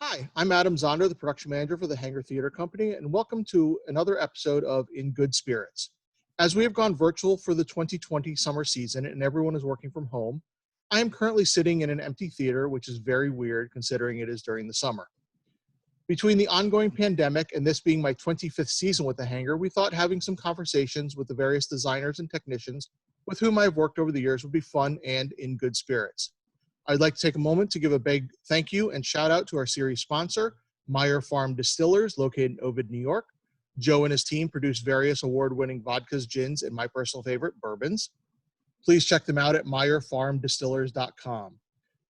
Hi, I'm Adam Zonder, the production manager for the Hangar Theater Company, and welcome to another episode of In Good Spirits. As we have gone virtual for the 2020 summer season and everyone is working from home, I am currently sitting in an empty theater, which is very weird considering it is during the summer. Between the ongoing pandemic and this being my 25th season with the Hangar, we thought having some conversations with the various designers and technicians with whom I've worked over the years would be fun and in good spirits. I'd like to take a moment to give a big thank you and shout out to our series sponsor, Myer Farm Distillers, located in Ovid, New York. Joe and his team produce various award-winning vodkas, gins, and my personal favorite, bourbons. Please check them out at MyerFarmDistillers.com.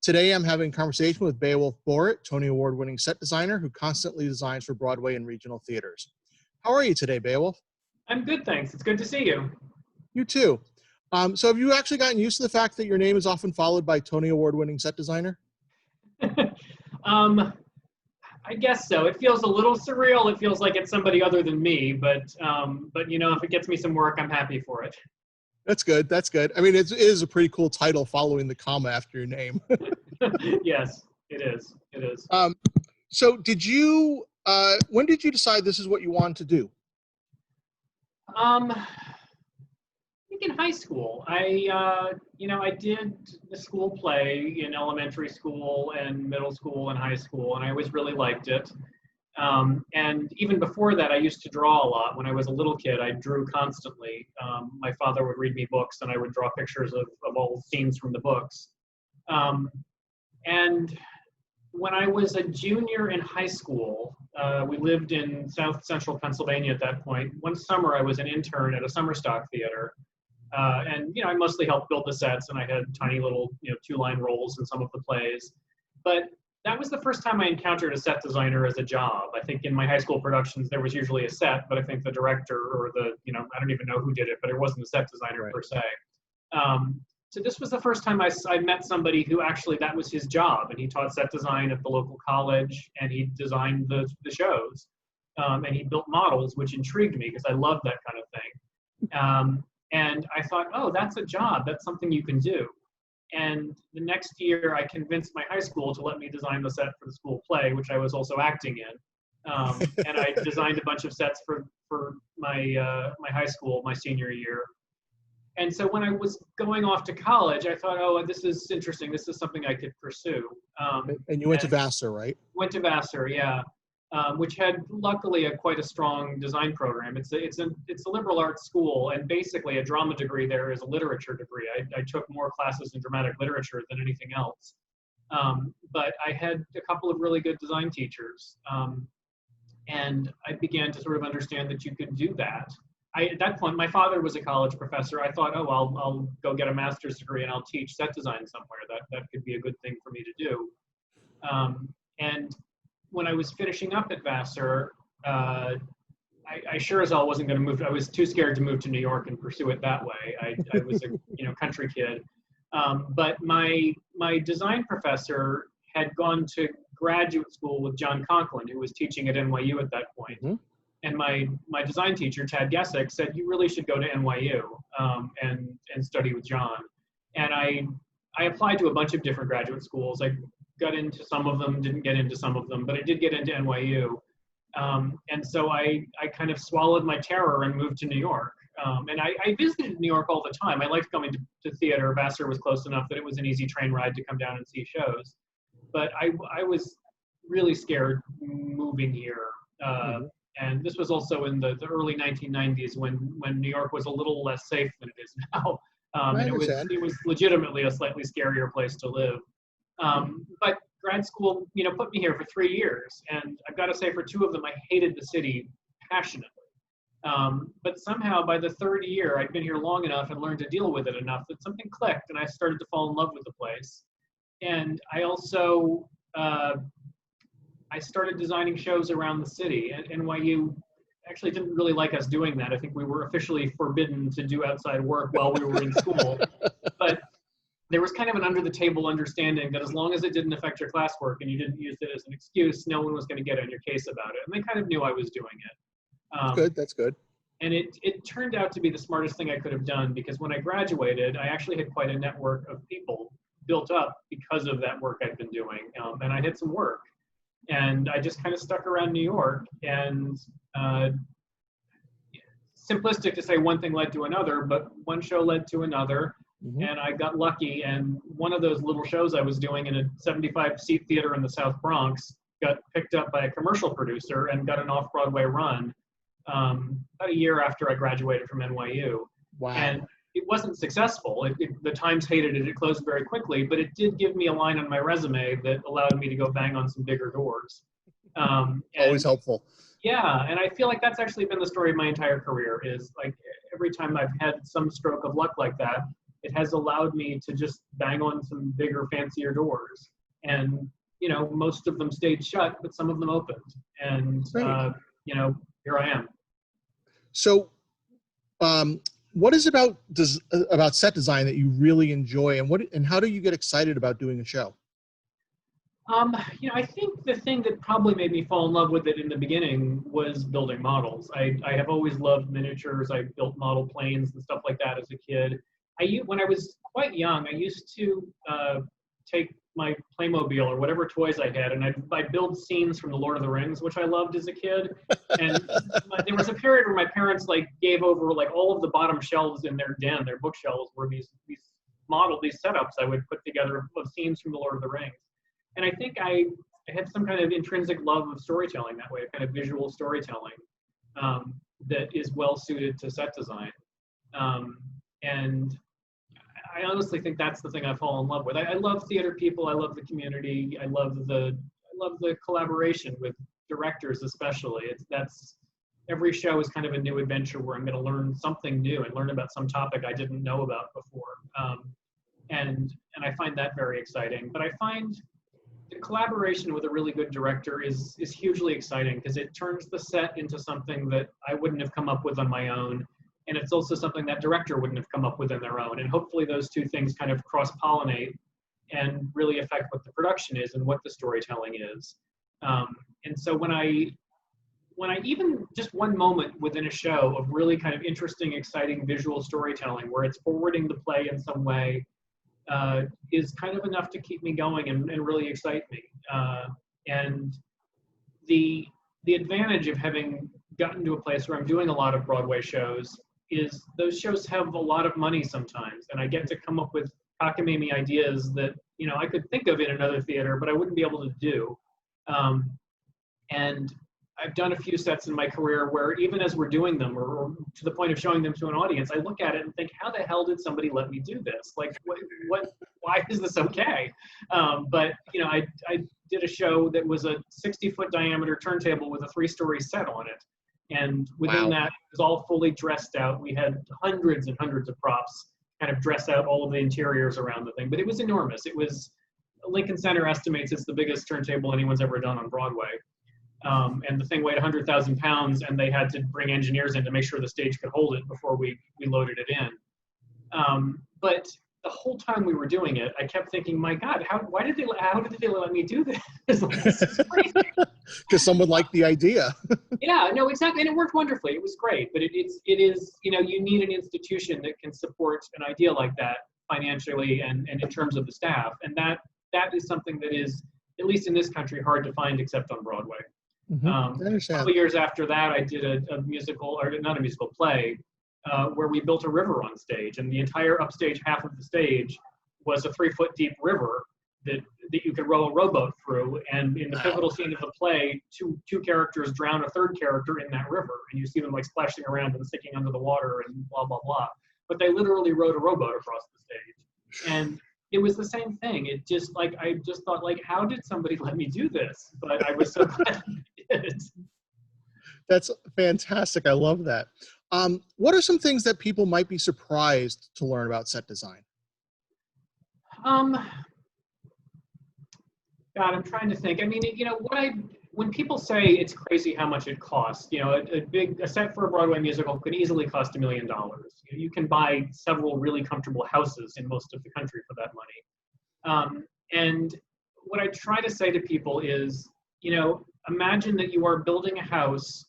Today, I'm having a conversation with Beowulf Boritt, Tony Award-winning set designer who constantly designs for Broadway and regional theaters. How are you today, Beowulf? I'm good, thanks. It's good to see you. You too. So have you actually gotten used to the fact that your name is often followed by Tony Award-winning set designer? I guess so. It feels a little surreal. It feels like it's somebody other than me, but you know, if it gets me some work, I'm happy for it. That's good. That's good. I mean, it is a pretty cool title following the comma after your name. Yes, it is. It is. So did you, when did you decide this is what you wanted to do? I think in high school, I did the school play in elementary school and middle school and high school, and I always really liked it. And even before that, I used to draw a lot. When I was a little kid, I drew constantly. My father would read me books, and I would draw pictures of all scenes from the books. And when I was a junior in high school, we lived in South Central Pennsylvania at that point. One summer, I was an intern at a summer stock theater. And I mostly helped build the sets, and I had tiny little, two-line roles in some of the plays. But that was the first time I encountered a set designer as a job. I think in my high school productions, there was usually a set, but I think the director or I don't even know who did it, but it wasn't a set designer per se. So this was the first time I met somebody who actually, that was his job, and he taught set design at the local college, and he designed the shows. And he built models, which intrigued me because I loved that kind of thing. And I thought, oh, that's a job. That's something you can do. And the next year, I convinced my high school to let me design the set for the school play, which I was also acting in. And I designed a bunch of sets for my high school, my senior year. And so when I was going off to college, I thought, oh, this is interesting. This is something I could pursue. And you went to Vassar, right? Went to Vassar, yeah. Which had luckily quite a strong design program. It's a liberal arts school, and basically a drama degree there is a literature degree. I took more classes in dramatic literature than anything else. But I had a couple of really good design teachers, and I began to sort of understand that you could do that. At that point, my father was a college professor. I thought, oh, I'll go get a master's degree and I'll teach set design somewhere. That could be a good thing for me to do. And when I was finishing up at Vassar, I sure as hell wasn't going to move. I was too scared to move to New York and pursue it that way. I was a country kid. But my design professor had gone to graduate school with John Conklin, who was teaching at NYU at that point. Mm-hmm. And my design teacher, Tad Gesick, said, you really should go to NYU and study with John. And I applied to a bunch of different graduate schools. I got into some of them, didn't get into some of them, but I did get into NYU. And so I kind of swallowed my terror and moved to New York. And I visited New York all the time. I liked going to theater. Vassar was close enough that it was an easy train ride to come down and see shows. But I was really scared moving here. And this was also in the early 1990s when New York was a little less safe than it is now. And it was legitimately a slightly scarier place to live. But grad school, put me here for 3 years. And I've got to say, for 2 of them, I hated the city passionately. But somehow by the 3rd year, I'd been here long enough and learned to deal with it enough that something clicked and I started to fall in love with the place. And I also, I started designing shows around the city, and NYU actually didn't really like us doing that. I think we were officially forbidden to do outside work while we were in school. But there was kind of an under-the-table understanding that as long as it didn't affect your classwork and you didn't use it as an excuse, no one was going to get on your case about it. And they kind of knew I was doing it. That's good. And it turned out to be the smartest thing I could have done, because when I graduated, I actually had quite a network of people built up because of that work I'd been doing. And I had some work. And I just kind of stuck around New York, and simplistic to say one thing led to another, but one show led to another. Mhm. And I got lucky, and one of those little shows I was doing in a 75-seat theater in the South Bronx got picked up by a commercial producer and got an off-Broadway run about a year after I graduated from NYU. Wow. And it wasn't successful. The Times hated it. It closed very quickly, but it did give me a line on my resume that allowed me to go bang on some bigger doors. Always helpful. Yeah, and I feel like that's actually been the story of my entire career, is like every time I've had some stroke of luck like that, it has allowed me to just bang on some bigger, fancier doors. And, you know, most of them stayed shut, but some of them opened. And, you know, here I am. So, what is about set design that you really enjoy, and how do you get excited about doing a show? You know, I think the thing that probably made me fall in love with it in the beginning was building models. I have always loved miniatures. I built model planes and stuff like that as a kid. When I was quite young, I used to take my Playmobil or whatever toys I had, and I'd build scenes from The Lord of the Rings, which I loved as a kid. And there was a period where my parents like gave over like all of the bottom shelves in their den, their bookshelves, were these setups I would put together of scenes from The Lord of the Rings. And I think I had some kind of intrinsic love of storytelling that way, kind of visual storytelling that is well suited to set design. And I honestly think that's the thing I fall in love with. I love theater people. I love the community. I love the collaboration with directors, especially. Every show is kind of a new adventure where I'm going to learn something new and learn about some topic I didn't know about before. And I find that very exciting. But I find the collaboration with a really good director is hugely exciting, because it turns the set into something that I wouldn't have come up with on my own. And it's also something that director wouldn't have come up with on their own. And hopefully those two things kind of cross-pollinate and really affect what the production is and what the storytelling is. And so when I even just one moment within a show of really kind of interesting, exciting visual storytelling where it's forwarding the play in some way, is kind of enough to keep me going and really excite me. And the advantage of having gotten to a place where I'm doing a lot of Broadway shows is those shows have a lot of money sometimes, and I get to come up with cockamamie ideas that, you know, I could think of in another theater, but I wouldn't be able to do. And I've done a few sets in my career where even as we're doing them, or to the point of showing them to an audience, I look at it and think, how the hell did somebody let me do this? Like, why is this okay? But, you know, I did a show that was a 60-foot diameter turntable with a 3-story set on it. And within that, it was all fully dressed out. We had hundreds and hundreds of props kind of dress out all of the interiors around the thing. But it was enormous. It was, Lincoln Center estimates it's the biggest turntable anyone's ever done on Broadway. And the thing weighed 100,000 pounds, and they had to bring engineers in to make sure the stage could hold it before we loaded it in. But the whole time we were doing it, I kept thinking, my God, how did they let me do this? This is crazy. Because someone liked the idea. Yeah, no, exactly. And it worked wonderfully. It was great. But it is, you know, you need an institution that can support an idea like that financially and in terms of the staff. And that is something that is, at least in this country, hard to find except on Broadway. Mm-hmm. A couple years after that, I did a musical, or not a musical, play, where we built a river on stage, and the entire upstage half of the stage was a 3-foot deep river that you could row a rowboat through. And in the pivotal scene of the play, two characters drown a third character in that river, and you see them like splashing around and sticking under the water and blah blah blah. But they literally rowed a rowboat across the stage, and it was the same thing. It just like, I just thought, like, how did somebody let me do this? But I was so glad they did. That's fantastic. I love that. What are some things that people might be surprised to learn about set design? God, I'm trying to think. I mean, you know, when people say it's crazy how much it costs, you know, a set for a Broadway musical could easily cost $1 million. You can buy several really comfortable houses in most of the country for that money. And what I try to say to people is, you know, imagine that you are building a house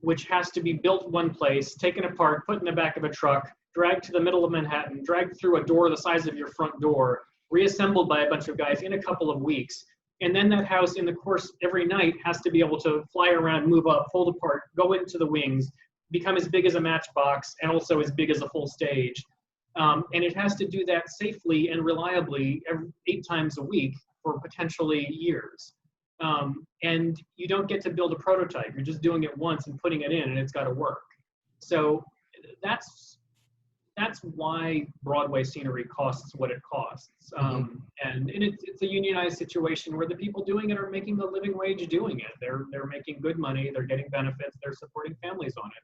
which has to be built one place, taken apart, put in the back of a truck, dragged to the middle of Manhattan, dragged through a door the size of your front door, reassembled by a bunch of guys in a couple of weeks, And then that house in the course every night has to be able to fly around, move up, fold apart, go into the wings, become as big as a matchbox, and also as big as a full stage. And it has to do that safely and reliably 8 times a week for potentially years. And you don't get to build a prototype. You're just doing it once and putting it in, and it's got to work. So that's why Broadway scenery costs what it costs. And it's a unionized situation where the people doing it are making the living wage doing it. They're making good money, they're getting benefits, they're supporting families on it.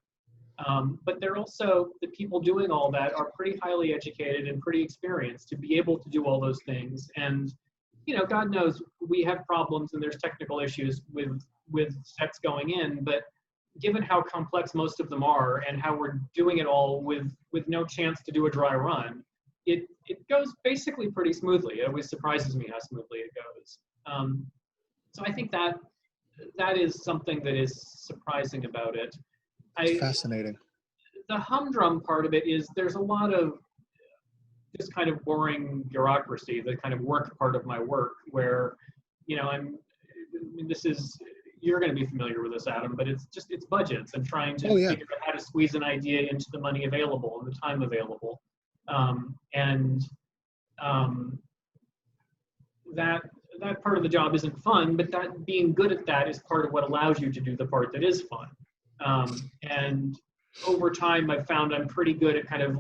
But they're also, the people doing all that are pretty highly educated and pretty experienced to be able to do all those things. And, you know, God knows we have problems and there's technical issues with sets going in, but given how complex most of them are and how we're doing it all with no chance to do a dry run, it goes basically pretty smoothly. It always surprises me how smoothly it goes. So I think that is something that is surprising about it. It's fascinating. The humdrum part of it is there's a lot of just kind of boring bureaucracy, the kind of work part of my work where, you know, you're going to be familiar with this, Adam, but it's budgets and trying to figure out how to squeeze an idea into the money available and the time available. That part of the job isn't fun, but that being good at that is part of what allows you to do the part that is fun. And over time, I've found I'm pretty good at kind of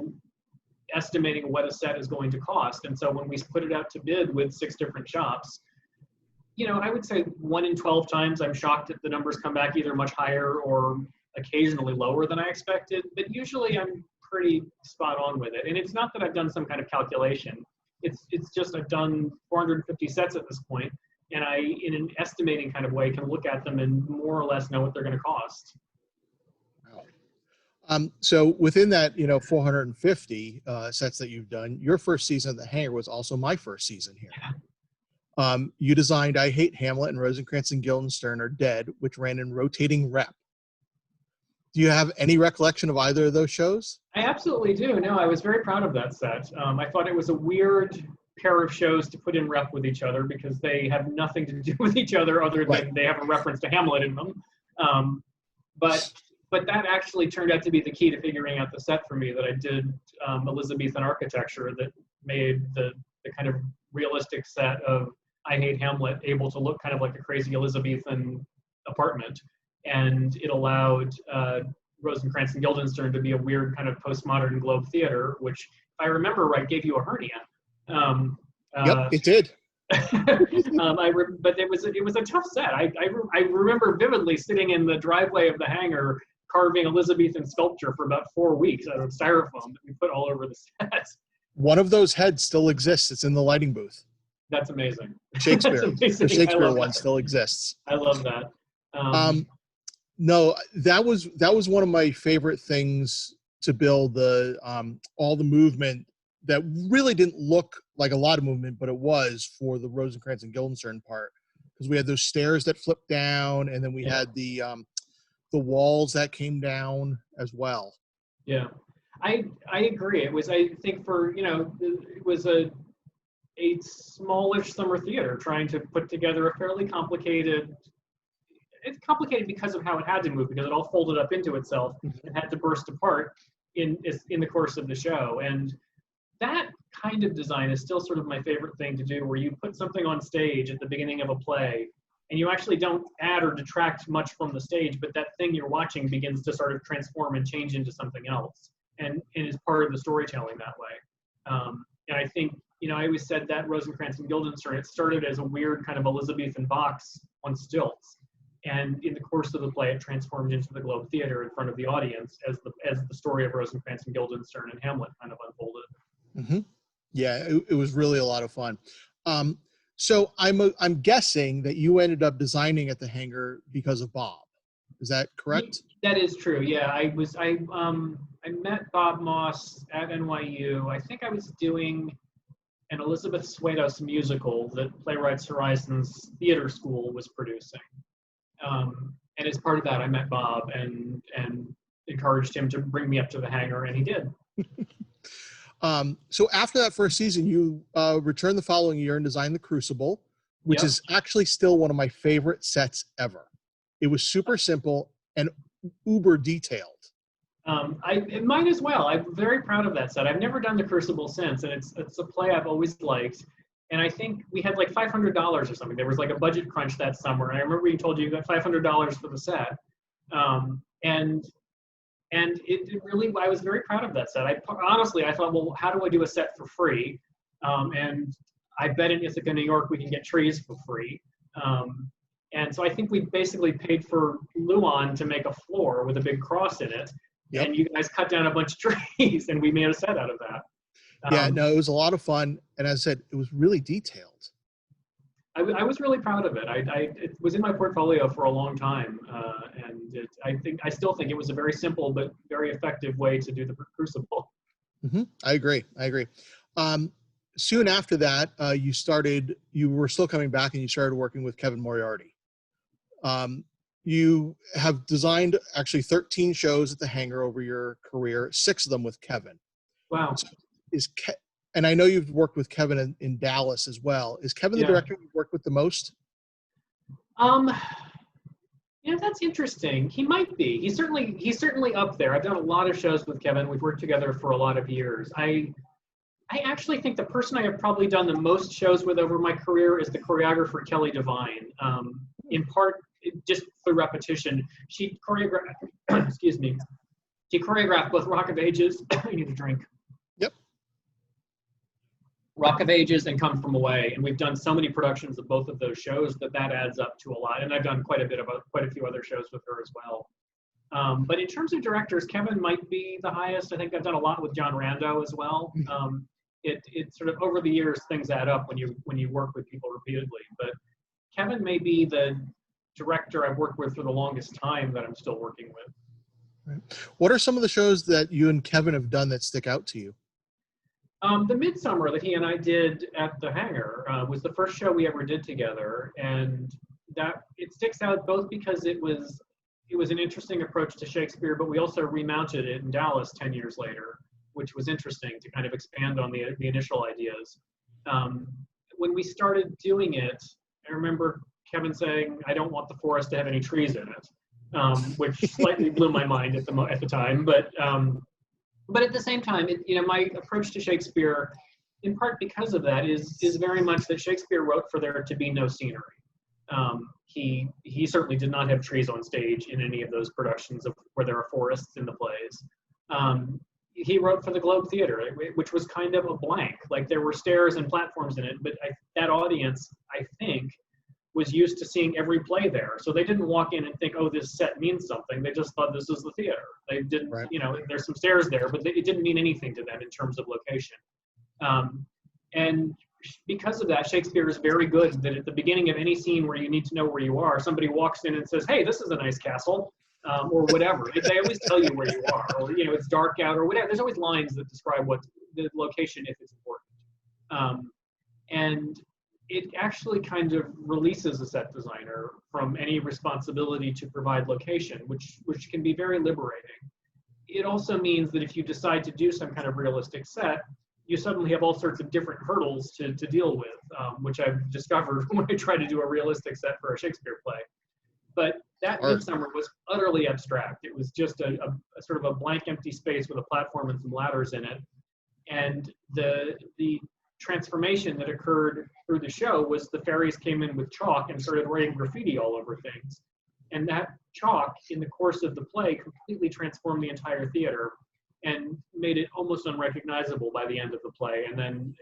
estimating what a set is going to cost. And so when we put it out to bid with 6 different shops, you know, I would say 1 in 12 times I'm shocked that the numbers come back either much higher or occasionally lower than I expected, but usually I'm pretty spot on with it. And it's not that I've done some kind of calculation. It's just I've done 450 sets at this point, and I, in an estimating kind of way, can look at them and more or less know what they're going to cost. So within that, you know, 450 sets that you've done, your first season at the Hangar was also my first season here. Yeah. You designed I Hate Hamlet and Rosencrantz and Guildenstern Are Dead, which ran in rotating rep. Do you have any recollection of either of those shows? I absolutely do. No, I was very proud of that set. I thought it was a weird pair of shows to put in rep with each other because they have nothing to do with each other other than they have a reference to Hamlet in them. But that actually turned out to be the key to figuring out the set for me, that I did Elizabethan architecture that made the kind of realistic set of I Hate Hamlet able to look kind of like a crazy Elizabethan apartment. And it allowed Rosencrantz and Guildenstern to be a weird kind of postmodern Globe theater, which, if I remember right, gave you a hernia. Yep, it did. But it was a tough set. I remember vividly sitting in the driveway of the Hangar carving Elizabethan sculpture for about 4 weeks out of styrofoam that we put all over the set. One of those heads still exists. It's in the lighting booth. That's amazing. Shakespeare. That's amazing. The Shakespeare one still exists. I love that. No, that was one of my favorite things to build, the all the movement that really didn't look like a lot of movement, but it was for the Rosencrantz and Guildenstern part, because we had those stairs that flipped down, and then we had the walls that came down as well. Yeah, I agree. It was, I think, for, you know, it was a smallish summer theater trying to put together a fairly complicated. It's complicated because of how it had to move, because it all folded up into itself and had to burst apart in the course of the show. And that kind of design is still sort of my favorite thing to do, where you put something on stage at the beginning of a play and you actually don't add or detract much from the stage, but that thing you're watching begins to sort of transform and change into something else and is part of the storytelling that way. And I think, you know, I always said that Rosencrantz and Guildenstern, it started as a weird kind of Elizabethan box on stilts. And in the course of the play, it transformed into the Globe Theater in front of the audience as the story of Rosencrantz and Guildenstern and Hamlet kind of unfolded. Mm-hmm. Yeah, it was really a lot of fun. So I'm guessing that you ended up designing at the Hangar because of Bob. Is that correct? That is true. Yeah, I met Bob Moss at NYU. I think I was doing an Elizabeth Swados musical that Playwrights Horizons Theater School was producing. And as part of that, I met Bob and encouraged him to bring me up to the Hangar, and he did. So after that first season, you returned the following year and designed the Crucible, which Yep. is actually still one of my favorite sets ever. It was super simple and uber detailed. Mine as well. I'm very proud of that set. I've never done the Crucible since, and it's a play I've always liked. And I think we had like $500 or something. There was like a budget crunch that summer, and I remember being told you got $500 for the set. And it really, I was very proud of that set. Honestly, I thought, well, how do I do a set for free? And I bet in Ithaca, New York, we can get trees for free. And so I think we basically paid for Luan to make a floor with a big cross in it. Yep. And you guys cut down a bunch of trees, and we made a set out of that. Yeah, no, it was a lot of fun. And as I said, it was really detailed. I was really proud of it. It was in my portfolio for a long time. I still think it was a very simple but very effective way to do the Crucible. Mm-hmm. I agree. Soon after that, you were still coming back and you started working with Kevin Moriarty. You have designed actually 13 shows at the Hangar over your career, 6 of them with Kevin. Wow. And I know you've worked with Kevin in Dallas as well. Is Kevin the director you've worked with the most? Yeah, that's interesting. He might be. He's certainly up there. I've done a lot of shows with Kevin. We've worked together for a lot of years. I actually think the person I have probably done the most shows with over my career is the choreographer Kelly Devine. In part, just through repetition, she choreographed. Excuse me. She choreographed both Rock of Ages. I need a drink. Yep. Rock of Ages and Come From Away, and we've done so many productions of both of those shows that adds up to a lot. And I've done quite a few other shows with her as well. But in terms of directors, Kevin might be the highest. I think I've done a lot with John Rando as well. It sort of over the years things add up when you work with people repeatedly. But Kevin may be the director I've worked with for the longest time that I'm still working with. Right. What are some of the shows that you and Kevin have done that stick out to you? The Midsummer that he and I did at the Hangar was the first show we ever did together, and that it sticks out both because it was an interesting approach to Shakespeare, but we also remounted it in Dallas 10 years later, which was interesting to kind of expand on the initial ideas. When we started doing it, I remember Kevin saying, "I don't want the forest to have any trees in it," which slightly blew my mind at the time, but at the same time, my approach to Shakespeare, in part because of that, is very much that Shakespeare wrote for there to be no scenery. He certainly did not have trees on stage in any of those productions where there are forests in the plays. He wrote for the Globe Theater, which was kind of a blank. Like there were stairs and platforms in it, but that audience, I think, was used to seeing every play there. So they didn't walk in and think, oh, this set means something. They just thought this is the theater. They didn't, right. There's some stairs there, but it didn't mean anything to them in terms of location. And because of that, Shakespeare is very good that at the beginning of any scene where you need to know where you are, somebody walks in and says, hey, this is a nice castle, or whatever. They always tell you where you are, or, it's dark out or whatever. There's always lines that describe what the location if it's important. And it actually kind of releases a set designer from any responsibility to provide location, which can be very liberating. It also means that if you decide to do some kind of realistic set, you suddenly have all sorts of different hurdles to deal with, which I've discovered when I try to do a realistic set for a Shakespeare play. But that Midsummer was utterly abstract. It was just a sort of a blank, empty space with a platform and some ladders in it. And the transformation that occurred through the show was the fairies came in with chalk and started writing graffiti all over things. And that chalk, in the course of the play, completely transformed the entire theater and made it almost unrecognizable by the end of the play. And then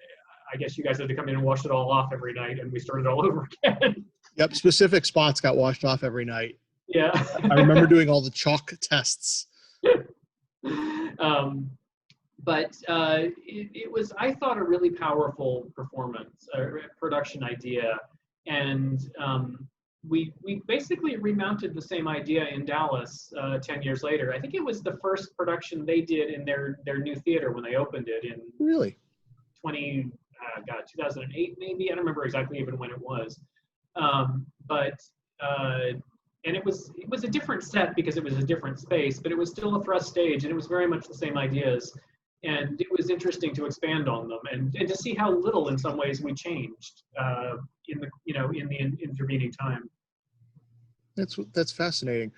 I guess you guys had to come in and wash it all off every night, and we started all over again. Yep, specific spots got washed off every night. Yeah. I remember doing all the chalk tests. But it was, I thought, a really powerful performance, a production idea. And we basically remounted the same idea in Dallas 10 years later. I think it was the first production they did in their new theater when they opened it in really 2008 maybe. I don't remember exactly even when it was. And it was a different set because it was a different space, but it was still a thrust stage, and it was very much the same ideas. And it was interesting to expand on them and to see how little in some ways we changed in the intervening time. That's fascinating.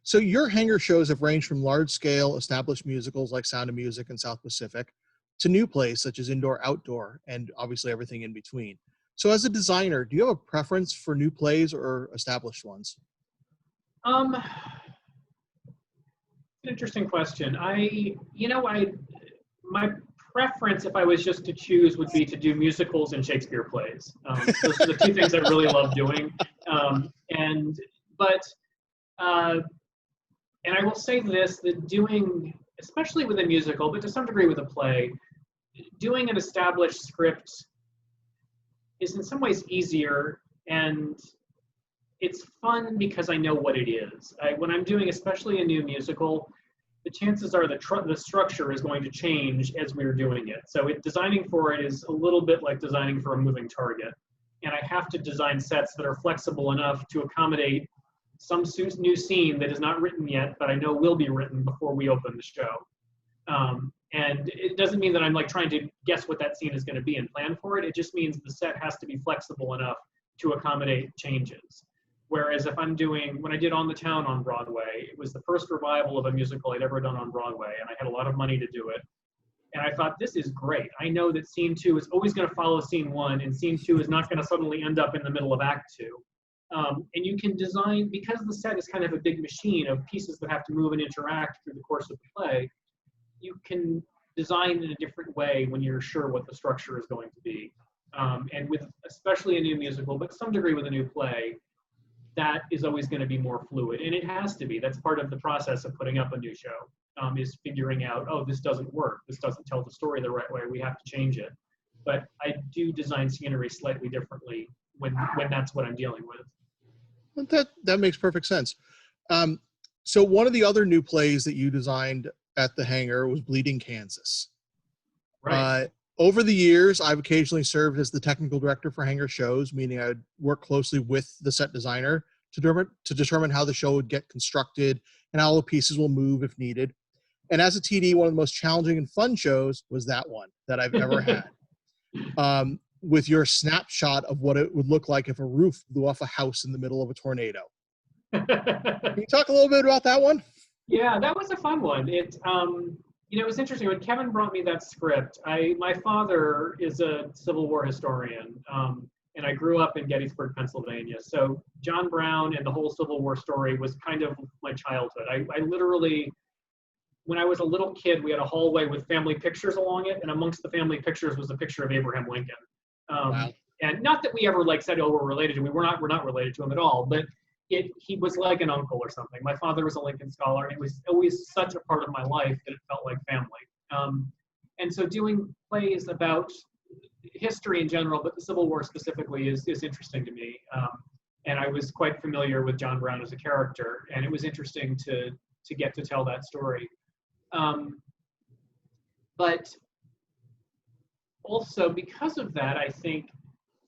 So your hangar shows have ranged from large-scale established musicals like Sound of Music and South Pacific to new plays such as Indoor Outdoor and obviously everything in between. So as a designer, do you have a preference for new plays or established ones? An interesting question. My preference, if I was just to choose, would be to do musicals and Shakespeare plays. Those are the two things I really love doing. And I will say this, that doing, especially with a musical, but to some degree with a play, doing an established script is in some ways easier, and it's fun because I know what it is. When I'm doing especially a new musical, the chances are the structure is going to change as we're doing it. So designing for it is a little bit like designing for a moving target. And I have to design sets that are flexible enough to accommodate some new scene that is not written yet, but I know will be written before we open the show. And it doesn't mean that I'm like trying to guess what that scene is going to be and plan for it. It just means the set has to be flexible enough to accommodate changes. Whereas if when I did On the Town on Broadway, it was the first revival of a musical I'd ever done on Broadway, and I had a lot of money to do it. And I thought, this is great. I know that scene 2 is always going to follow scene 1, and scene 2 is not going to suddenly end up in the middle of act 2. And you can design, because the set is kind of a big machine of pieces that have to move and interact through the course of the play, you can design in a different way when you're sure what the structure is going to be. And with especially a new musical, but to some degree with a new play, that is always going to be more fluid. And it has to be. That's part of the process of putting up a new show, is figuring out, oh, this doesn't work. This doesn't tell the story the right way. We have to change it. But I do design scenery slightly differently when that's what I'm dealing with. That makes perfect sense. So one of the other new plays that you designed at the Hangar was Bleeding Kansas. Right. Over the years, I've occasionally served as the technical director for Hangar shows, meaning I would work closely with the set designer to determine how the show would get constructed and how the pieces will move if needed. And as a TD, one of the most challenging and fun shows was that one that I've ever had. With your snapshot of what it would look like if a roof blew off a house in the middle of a tornado. Can you talk a little bit about that one? Yeah, that was a fun one. It was interesting when Kevin brought me that script. My father is a Civil War historian, and I grew up in Gettysburg, Pennsylvania. So John Brown and the whole Civil War story was kind of my childhood. I literally, when I was a little kid, we had a hallway with family pictures along it, and amongst the family pictures was a picture of Abraham Lincoln. Wow. And not that we ever said, oh, we're related to him. We're not related to him at all, but he was like an uncle or something. My father was a Lincoln scholar, and it was always such a part of my life that it felt like family. And so doing plays about history in general, but the Civil War specifically is interesting to me. And I was quite familiar with John Brown as a character, and it was interesting to get to tell that story. But also because of that, I think,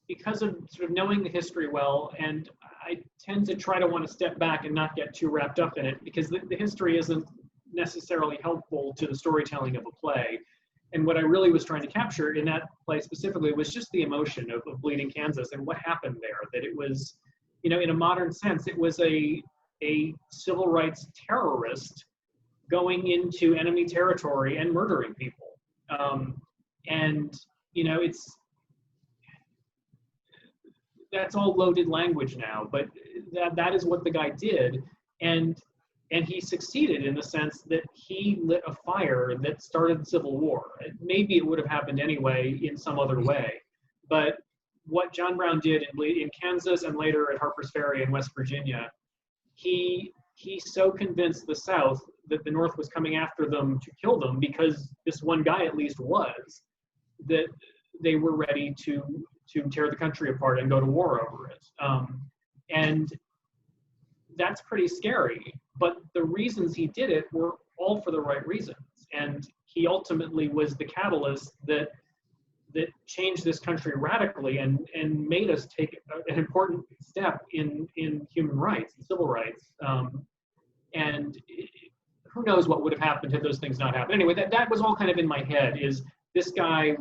because of sort of knowing the history well, and I tend to try to want to step back and not get too wrapped up in it, because the history isn't necessarily helpful to the storytelling of a play. And what I really was trying to capture in that play specifically was just the emotion of Bleeding Kansas and what happened there. That it was, in a modern sense, it was a civil rights terrorist going into enemy territory and murdering people. That's all loaded language now, but that is what the guy did, and he succeeded in the sense that he lit a fire that started the Civil War. Maybe it would have happened anyway in some other way, but what John Brown did in Kansas and later at Harper's Ferry in West Virginia, he so convinced the South that the North was coming after them to kill them, because this one guy at least was, that they were ready to tear the country apart and go to war over it. And that's pretty scary. But the reasons he did it were all for the right reasons. And he ultimately was the catalyst that changed this country radically and made us take an important step in human rights and civil rights. And who knows what would have happened had those things not happened. Anyway, that was all kind of in my head, is this guy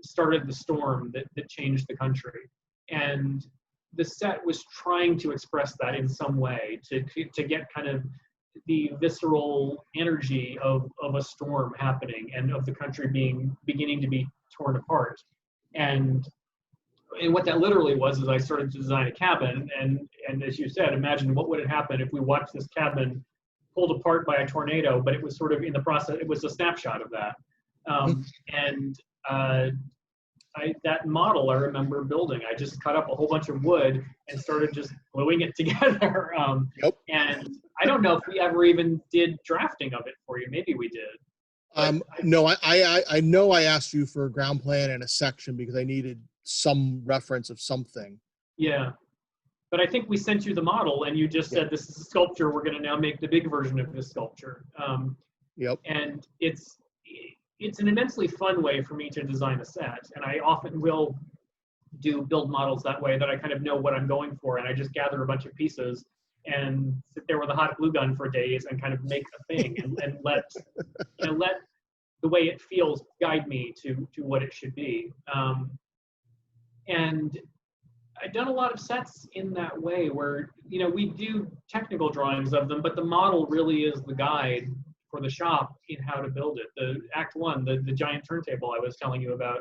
started the storm that changed the country. And the set was trying to express that in some way, to get kind of the visceral energy of a storm happening and of the country beginning to be torn apart. And what that literally was is I started to design a cabin, and as you said, imagine what would have happened if we watched this cabin pulled apart by a tornado, but it was sort of in the process, it was a snapshot of that. That model I remember building, I just cut up a whole bunch of wood and started just gluing it together. And I don't know if we ever even did drafting of it for you. Maybe we did. No, I know I asked you for a ground plan and a section because I needed some reference of something. Yeah. But I think we sent you the model and you just said, this is a sculpture. We're going to now make the big version of this sculpture. And it's an immensely fun way for me to design a set. And I often will build models that way, that I kind of know what I'm going for. And I just gather a bunch of pieces and sit there with a hot glue gun for days and kind of make a thing and let the way it feels guide me to what it should be. And I've done a lot of sets in that way where, we do technical drawings of them, but the model really is the guide for the shop in how to build it. The Act 1, the giant turntable I was telling you about,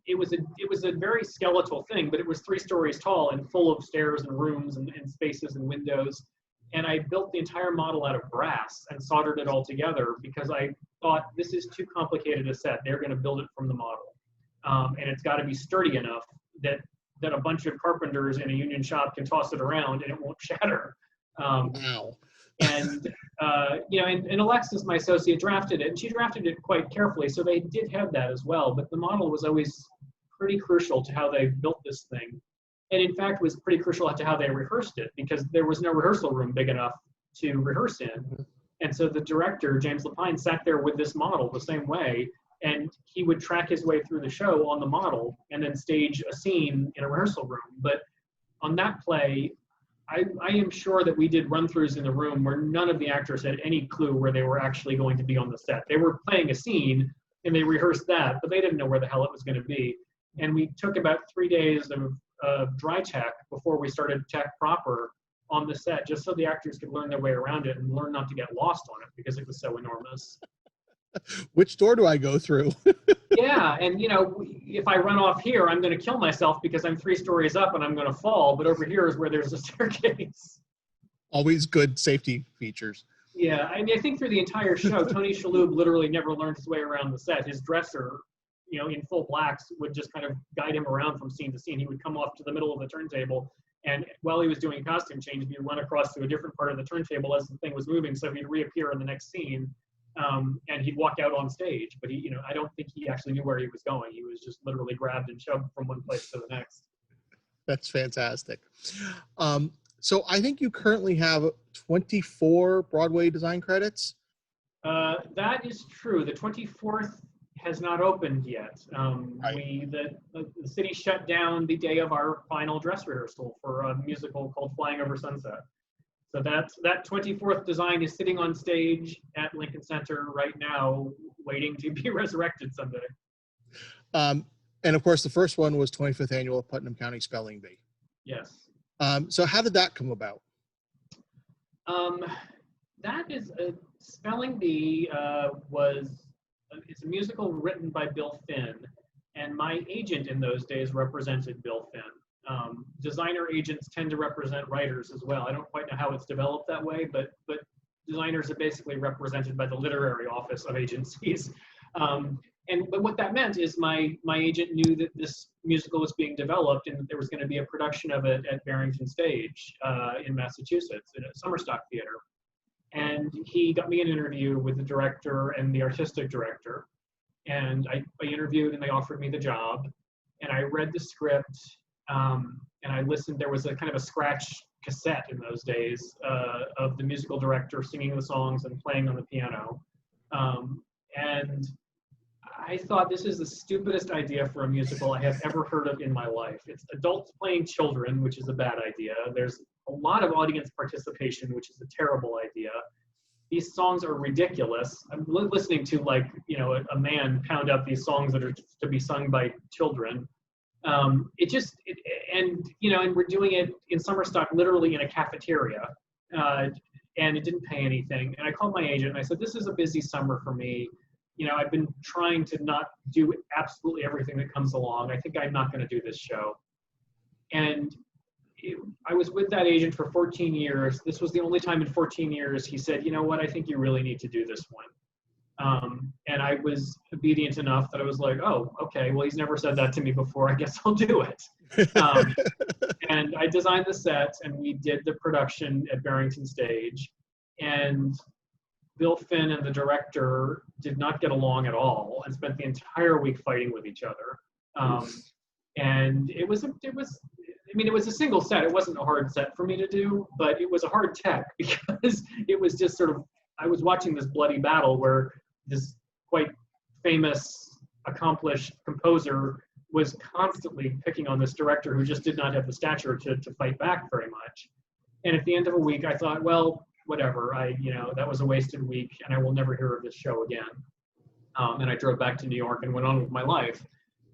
it was a very skeletal thing, but it was 3 stories tall and full of stairs and rooms and spaces and windows. And I built the entire model out of brass and soldered it all together because I thought, this is too complicated a set. They're going to build it from the model. And it's got to be sturdy enough that a bunch of carpenters in a union shop can toss it around and it won't shatter. Wow. And Alexis, my associate, drafted it, and she drafted it quite carefully, so they did have that as well. But the model was always pretty crucial to how they built this thing. And in fact, was pretty crucial to how they rehearsed it, because there was no rehearsal room big enough to rehearse in. And so the director, James Lapine, sat there with this model the same way, and he would track his way through the show on the model and then stage a scene in a rehearsal room. But on that play, I am sure that we did run-throughs in the room where none of the actors had any clue where they were actually going to be on the set. They were playing a scene and they rehearsed that, but they didn't know where the hell it was going to be. And we took about 3 days of dry tech before we started tech proper on the set, just so the actors could learn their way around it and learn not to get lost on it because it was so enormous. Which door do I go through? Yeah, and if I run off here, I'm going to kill myself because I'm 3 stories up and I'm going to fall. But over here is where there's a staircase. Always good safety features. Yeah, I mean, I think through the entire show, Tony Shalhoub literally never learned his way around the set. His dresser, in full blacks, would just kind of guide him around from scene to scene. He would come off to the middle of the turntable, and while he was doing a costume change, he'd run across to a different part of the turntable as the thing was moving, so he'd reappear in the next scene. And he'd walk out on stage, but I don't think he actually knew where he was going. He was just literally grabbed and shoved from one place to the next. That's fantastic. So I think you currently have 24 Broadway design credits. That is true. The 24th has not opened yet. Right. The city shut down the day of our final dress rehearsal for a musical called Flying Over Sunset. So that 24th design is sitting on stage at Lincoln Center right now, waiting to be resurrected someday. And of course, the first one was 25th annual Putnam County Spelling Bee. Yes. So how did that come about? That is Spelling Bee it's a musical written by Bill Finn, and my agent in those days represented Bill Finn. Designer agents tend to represent writers as well. I don't quite know how it's developed that way, but designers are basically represented by the literary office of agencies. But what that meant is my agent knew that this musical was being developed and that there was going to be a production of it at Barrington Stage in Massachusetts in a Summerstock Theater. And he got me an interview with the director and the artistic director. And I interviewed and they offered me the job. And I read the script and I listened. There was a kind of a scratch cassette in those days of the musical director singing the songs and playing on the piano. And I thought, this is the stupidest idea for a musical I have ever heard of in my life. It's adults playing children, which is a bad idea. There's a lot of audience participation, which is a terrible idea. these songs are ridiculous. I'm listening to like, you know, a man pound out these songs that are to be sung by children. And you know, and we're doing it in summer stock, literally in a cafeteria, and it didn't pay anything. And I called my agent and I said, this is a busy summer for me. You know, I've been trying to not do absolutely everything that comes along. I think I'm not going to do this show. And I was with that agent for 14 years. This was the only time in 14 years he said, you know what, I think you really need to do this one. And I was obedient enough that I was like, oh, okay, well, he's never said that to me before. I guess I'll do it. And I designed the sets, and we did the production at Barrington Stage. And Bill Finn and the director did not get along at all and spent the entire week fighting with each other. And it was a single set. It wasn't a hard set for me to do, but it was a hard tech because it was just sort of, I was watching this bloody battle where this quite famous, accomplished composer was constantly picking on this director who just did not have the stature to fight back very much. And at the end of a week, I thought, well, whatever, that was a wasted week and I will never hear of this show again. And I drove back to New York and went on with my life.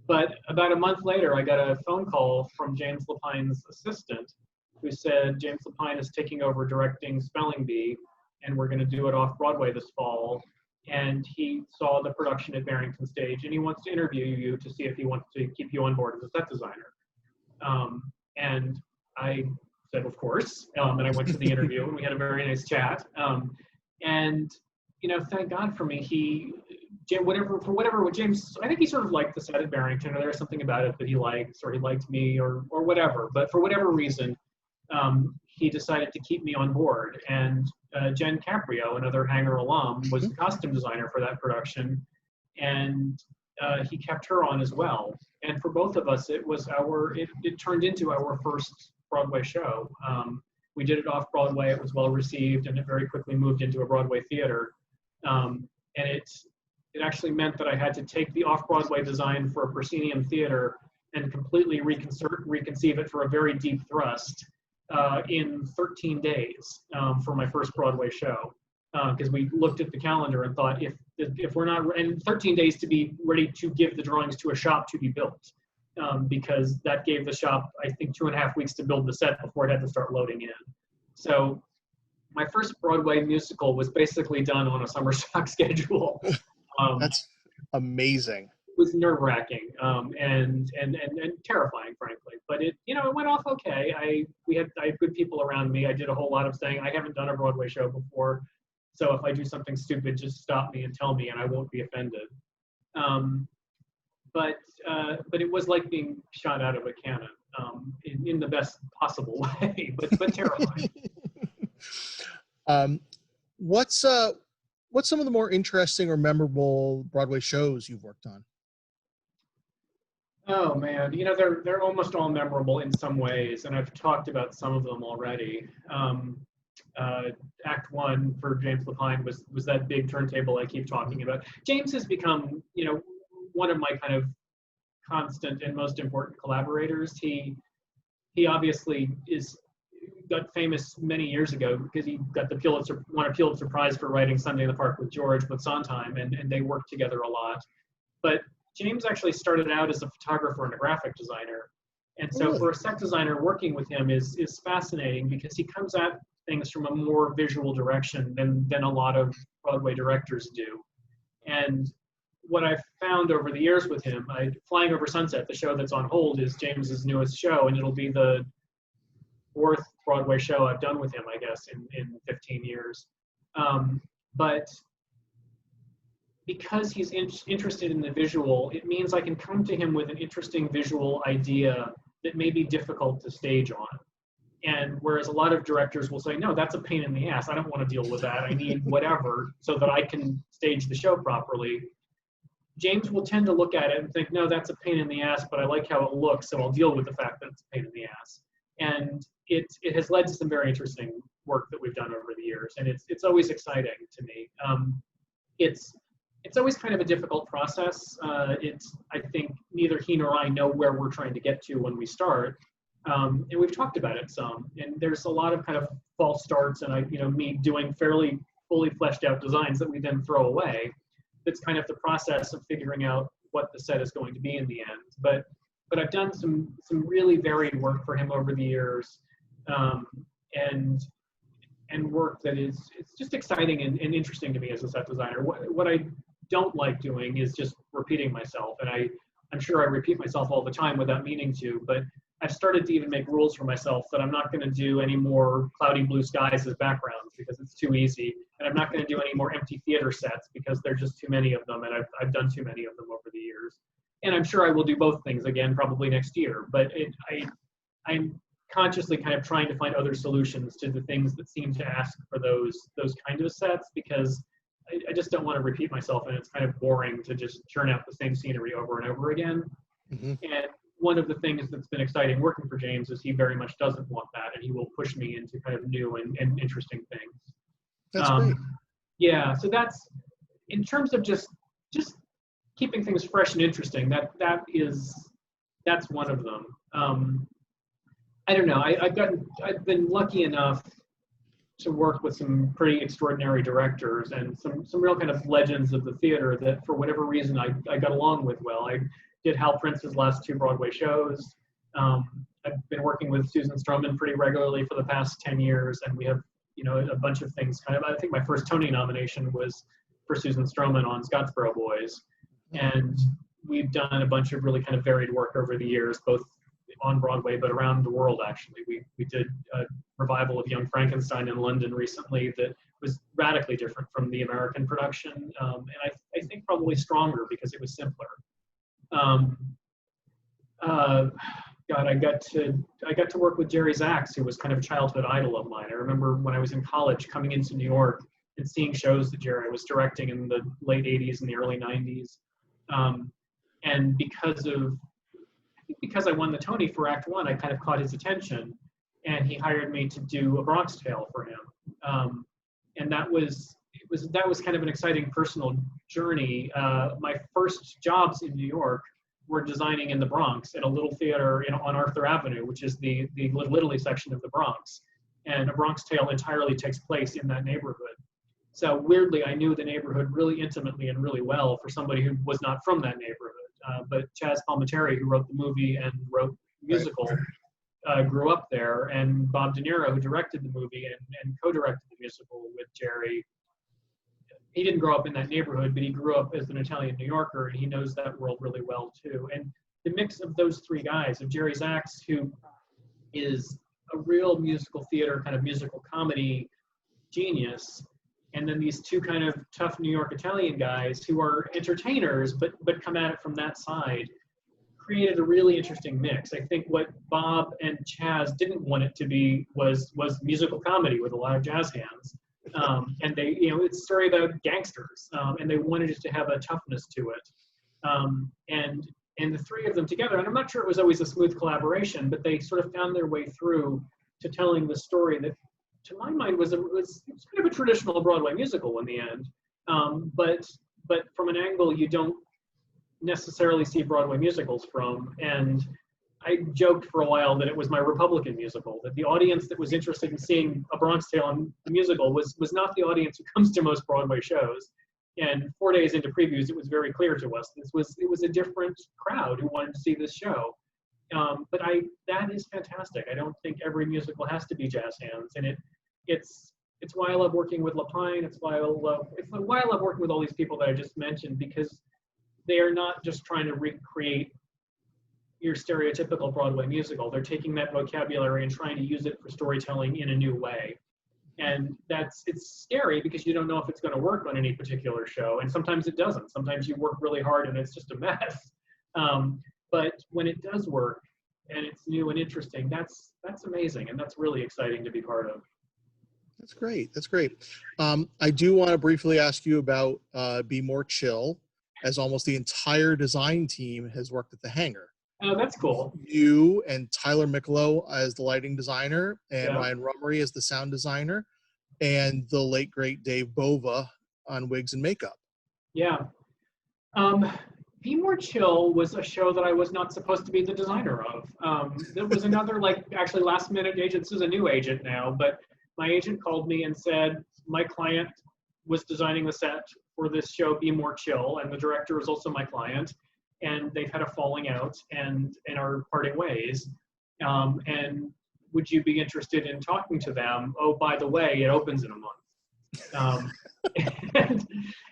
But about a month later, I got a phone call from James Lapine's assistant who said, James Lapine is taking over directing Spelling Bee, and we're going to do it off Broadway this fall. And he saw the production at Barrington Stage, and he wants to interview you to see if he wants to keep you on board as a set designer. And I said, of course. And I went to the interview, and we had a very nice chat. And, thank God for me, James, I think he sort of liked the set at Barrington, or there was something about it that he liked, or he liked me, or whatever. But for whatever reason, he decided to keep me on board. And Jen Caprio, another Hangar alum, was the costume designer for that production. And he kept her on as well. And for both of us, it turned into our first Broadway show. We did it off Broadway. It was well received, and it very quickly moved into a Broadway theater. And it actually meant that I had to take the off-Broadway design for a proscenium theater and completely reconceive it for a very deep thrust in 13 days for my first Broadway show. Because we looked at the calendar and thought, if we're not, and 13 days to be ready to give the drawings to a shop to be built. Because that gave the shop, I think, 2.5 weeks to build the set before it had to start loading in. So my first Broadway musical was basically done on a summer stock schedule. That's amazing. It was nerve-wracking and terrifying, frankly. But it went off okay. I had good people around me. I did a whole lot of saying, I haven't done a Broadway show before, so if I do something stupid, just stop me and tell me, and I won't be offended. But it was like being shot out of a cannon in the best possible way, but terrifying. What's some of the more interesting or memorable Broadway shows you've worked on? Oh man, they're almost all memorable in some ways, and I've talked about some of them already. Act 1 for James Lapine was that big turntable I keep talking about. James has become, one of my kind of constant and most important collaborators. He obviously got famous many years ago because he got won a Pulitzer Prize for writing Sunday in the Park with George with Sondheim, and they worked together a lot. But James actually started out as a photographer and a graphic designer. And so for a set designer, working with him is fascinating because he comes at things from a more visual direction than a lot of Broadway directors do. And what I've found over the years with him, Flying Over Sunset, the show that's on hold, is James's newest show, and it'll be the 4th Broadway show I've done with him, I guess, in 15 years. But because he's interested in the visual, it means I can come to him with an interesting visual idea that may be difficult to stage on. And whereas a lot of directors will say, no, that's a pain in the ass. I don't want to deal with that. I need whatever so that I can stage the show properly. James will tend to look at it and think, no, that's a pain in the ass, but I like how it looks, so I'll deal with the fact that it's a pain in the ass. And it has led to some very interesting work that we've done over the years, and it's always exciting to me. It's always kind of a difficult process. I think neither he nor I know where we're trying to get to when we start, and we've talked about it some. And there's a lot of kind of false starts, and me doing fairly fully fleshed out designs that we then throw away. It's kind of the process of figuring out what the set is going to be in the end. But I've done some really varied work for him over the years, and work that it's just exciting and interesting to me as a set designer. What I don't like doing is just repeating myself, and I'm sure I repeat myself all the time without meaning to, but I've started to even make rules for myself that I'm not going to do any more cloudy blue skies as backgrounds because it's too easy, and I'm not going to do any more empty theater sets because there're just too many of them, and I've done too many of them over the years. And I'm sure I will do both things again probably next year, but I'm consciously kind of trying to find other solutions to the things that seem to ask for those kinds of sets, because I just don't want to repeat myself, and it's kind of boring to just churn out the same scenery over and over again. Mm-hmm. And one of the things that's been exciting working for James is he very much doesn't want that, and he will push me into kind of new and interesting things. That's great. Yeah, so that's, in terms of just keeping things fresh and interesting, that's one of them. I don't know, I've been lucky enough to work with some pretty extraordinary directors and some real kind of legends of the theater that for whatever reason I got along with well. I did Hal Prince's last 2 Broadway shows. I've been working with Susan Stroman pretty regularly for the past 10 years, and we have, a bunch of things kind of, I think my first Tony nomination was for Susan Stroman on Scottsboro Boys. And we've done a bunch of really kind of varied work over the years, both on Broadway, but around the world, actually. We did a revival of Young Frankenstein in London recently that was radically different from the American production, and I think probably stronger because it was simpler. God, I got to work with Jerry Zaks, who was kind of a childhood idol of mine. I remember when I was in college coming into New York and seeing shows that Jerry was directing in the late 80s and the early 90s. And because I won the Tony for Act One, I kind of caught his attention, and he hired me to do A Bronx Tale for him. And that was kind of an exciting personal journey. My first jobs in New York were designing in the Bronx at a little theater on Arthur Avenue, which is the Little Italy section of the Bronx. And A Bronx Tale entirely takes place in that neighborhood. So weirdly, I knew the neighborhood really intimately and really well for somebody who was not from that neighborhood. But Chaz Palminteri, who wrote the movie and wrote the musical, grew up there. And Bob De Niro, who directed the movie and co-directed the musical with Jerry, he didn't grow up in that neighborhood, but he grew up as an Italian New Yorker, and he knows that world really well too. And the mix of those 3 guys, of Jerry Zaks, who is a real musical theater, kind of musical comedy genius, and then these 2 kind of tough New York Italian guys who are entertainers, but come at it from that side, created a really interesting mix. I think what Bob and Chaz didn't want it to be was musical comedy with a lot of jazz hands. And they, it's a story about gangsters, and they wanted it to have a toughness to it. And the 3 of them together, and I'm not sure it was always a smooth collaboration, but they sort of found their way through to telling the story that, to my mind, was kind of a traditional Broadway musical in the end. But from an angle you don't necessarily see Broadway musicals from. And I joked for a while that it was my Republican musical, that the audience that was interested in seeing A Bronx Tale on the musical was not the audience who comes to most Broadway shows. And 4 days into previews, it was very clear to us it was a different crowd who wanted to see this show. But that is fantastic. I don't think every musical has to be jazz hands, and it's why I love working with Lapine. It's why I love working with all these people that I just mentioned, because they are not just trying to recreate your stereotypical Broadway musical. They're taking that vocabulary and trying to use it for storytelling in a new way. And it's scary because you don't know if it's going to work on any particular show, and sometimes it doesn't. Sometimes you work really hard and it's just a mess. But when it does work and it's new and interesting, that's amazing, and that's really exciting to be part of. That's great. That's great. I do want to briefly ask you about Be More Chill, as almost the entire design team has worked at the Hangar. Oh, that's cool. You and Tyler Micolo as the lighting designer, and Ryan Rummery as the sound designer, and the late, great Dave Bova on wigs and makeup. Yeah. Be More Chill was a show that I was not supposed to be the designer of. There was another, actually last minute agent. This is a new agent now, but my agent called me and said, my client was designing the set for this show, Be More Chill, and the director is also my client, and they've had a falling out and are parting ways. And would you be interested in talking to them? Oh, by the way, it opens in a month.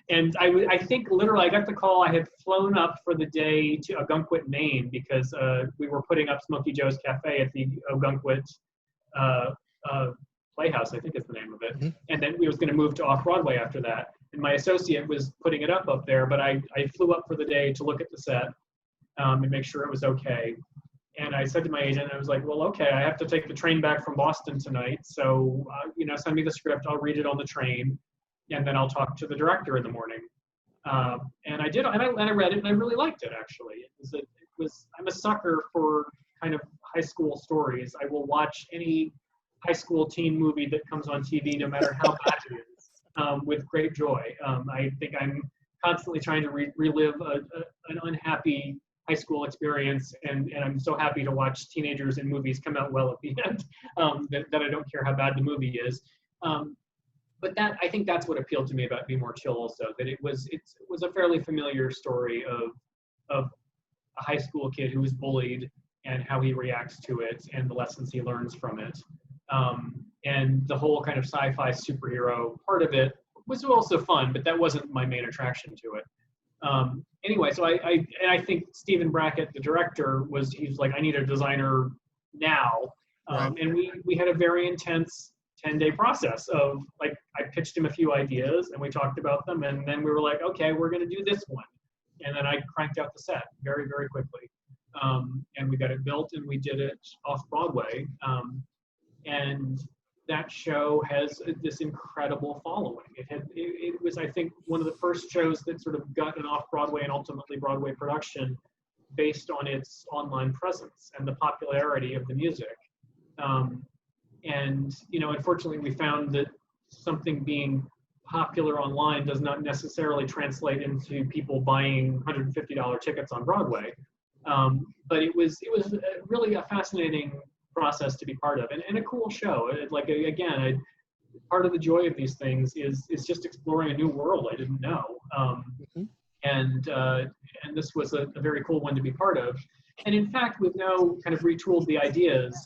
And I think literally I got the call. I had flown up for the day to Ogunquit, Maine, because we were putting up Smokey Joe's Cafe at the Ogunquit Playhouse, I think is the name of it. Mm-hmm. And then we was going to move to Off-Broadway after that. And my associate was putting it up there, but I flew up for the day to look at the set and make sure it was okay. And I said to my agent, I was like, well, okay, I have to take the train back from Boston tonight. So, send me the script. I'll read it on the train. And then I'll talk to the director in the morning. And I did, and I read it, and I really liked it, actually. I'm a sucker for kind of high school stories. I will watch any high school teen movie that comes on TV, no matter how bad it is, with great joy. I think I'm constantly trying to relive an unhappy high school experience, and I'm so happy to watch teenagers in movies come out well at the end, that I don't care how bad the movie is. But I think that's what appealed to me about Be More Chill also, that it was a fairly familiar story of a high school kid who was bullied and how he reacts to it and the lessons he learns from it. And the whole kind of sci-fi superhero part of it was also fun, but that wasn't my main attraction to it. Anyway, so I think Stephen Brackett, the director, he's like, I need a designer now. Right. And we had a very intense 10-day process of, like, I pitched him a few ideas and we talked about them, and then we were like, okay, we're going to do this one. And then I cranked out the set very, very quickly. And we got it built and we did it off Broadway. And that show has this incredible following. It was, I think, one of the first shows that sort of got an off-Broadway and ultimately Broadway production based on its online presence and the popularity of the music. And, unfortunately, we found that something being popular online does not necessarily translate into people buying $150 tickets on Broadway. But it was really a fascinating process to be part of, and a cool show. Part of the joy of these things is just exploring a new world I didn't know. Mm-hmm. And this was a very cool one to be part of. And in fact, we've now kind of retooled the ideas.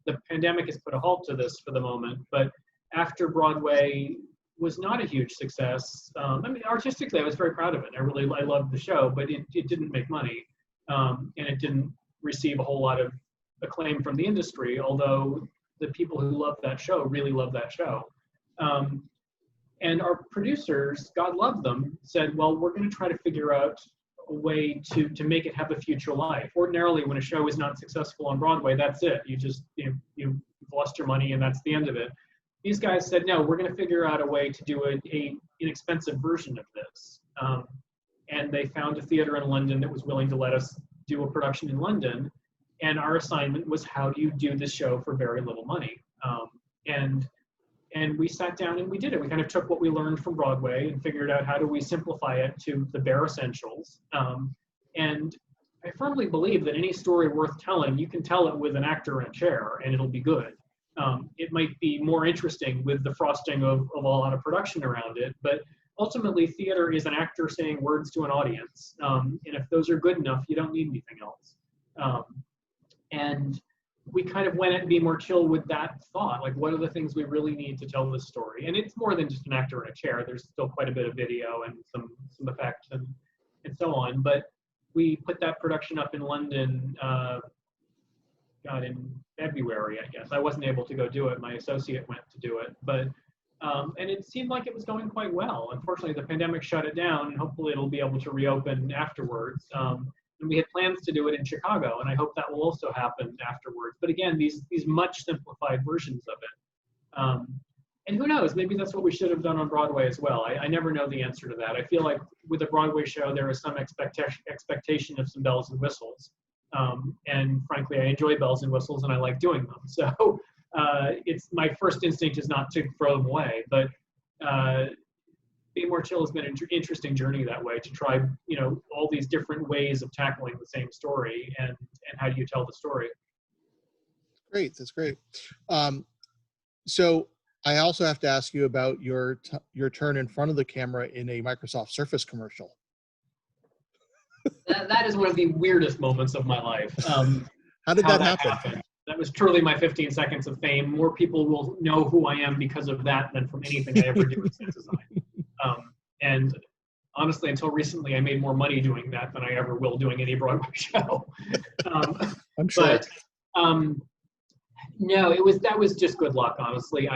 The pandemic has put a halt to this for the moment, but after Broadway was not a huge success, artistically, I was very proud of it. I loved the show, but it didn't make money, and it didn't receive a whole lot of acclaim from the industry, although the people who loved that show really loved that show. And our producers, God love them, said, well, we're going to try to figure out a way to make it have a future life. Ordinarily, when a show is not successful on Broadway, that's it. You've lost your money and that's the end of it. These guys said, no, we're going to figure out a way to do an inexpensive version of this. And they found a theater in London that was willing to let us do a production in London. And our assignment was, how do you do this show for very little money? And we sat down and we did it. We kind of took what we learned from Broadway and figured out how do we simplify it to the bare essentials. And I firmly believe that any story worth telling, you can tell it with an actor in a chair and it'll be good. It might be more interesting with the frosting of a lot of production around it, but ultimately theater is an actor saying words to an audience. And if those are good enough, you don't need anything else. And we kind of went at Be More Chill with that thought, like, what are the things we really need to tell this story? And it's more than just an actor in a chair. There's still quite a bit of video and some effects and so on. But we put that production up in London, in February, I guess. I wasn't able to go do it. My associate went to do it. But and it seemed like it was going quite well. Unfortunately, the pandemic shut it down, and hopefully it'll be able to reopen afterwards. And we had plans to do it in Chicago, and I hope that will also happen afterwards. But again, these much simplified versions of it. And who knows, maybe that's what we should have done on Broadway as well. I never know the answer to that. I feel like with a Broadway show, there is some expectation of some bells and whistles. And frankly, I enjoy bells and whistles, and I like doing them. So it's my first instinct is not to throw them away, but Be More Chill has been an interesting journey that way, to try, all these different ways of tackling the same story, and how do you tell the story. Great, that's great. So I also have to ask you about your turn in front of the camera in a Microsoft Surface commercial. That is one of the weirdest moments of my life. How did that happen? Happened. That was truly my 15 seconds of fame. More people will know who I am because of that than from anything I ever do in set design. And honestly, until recently, I made more money doing that than I ever will doing any Broadway show. I'm sure. But no, that was just good luck, honestly.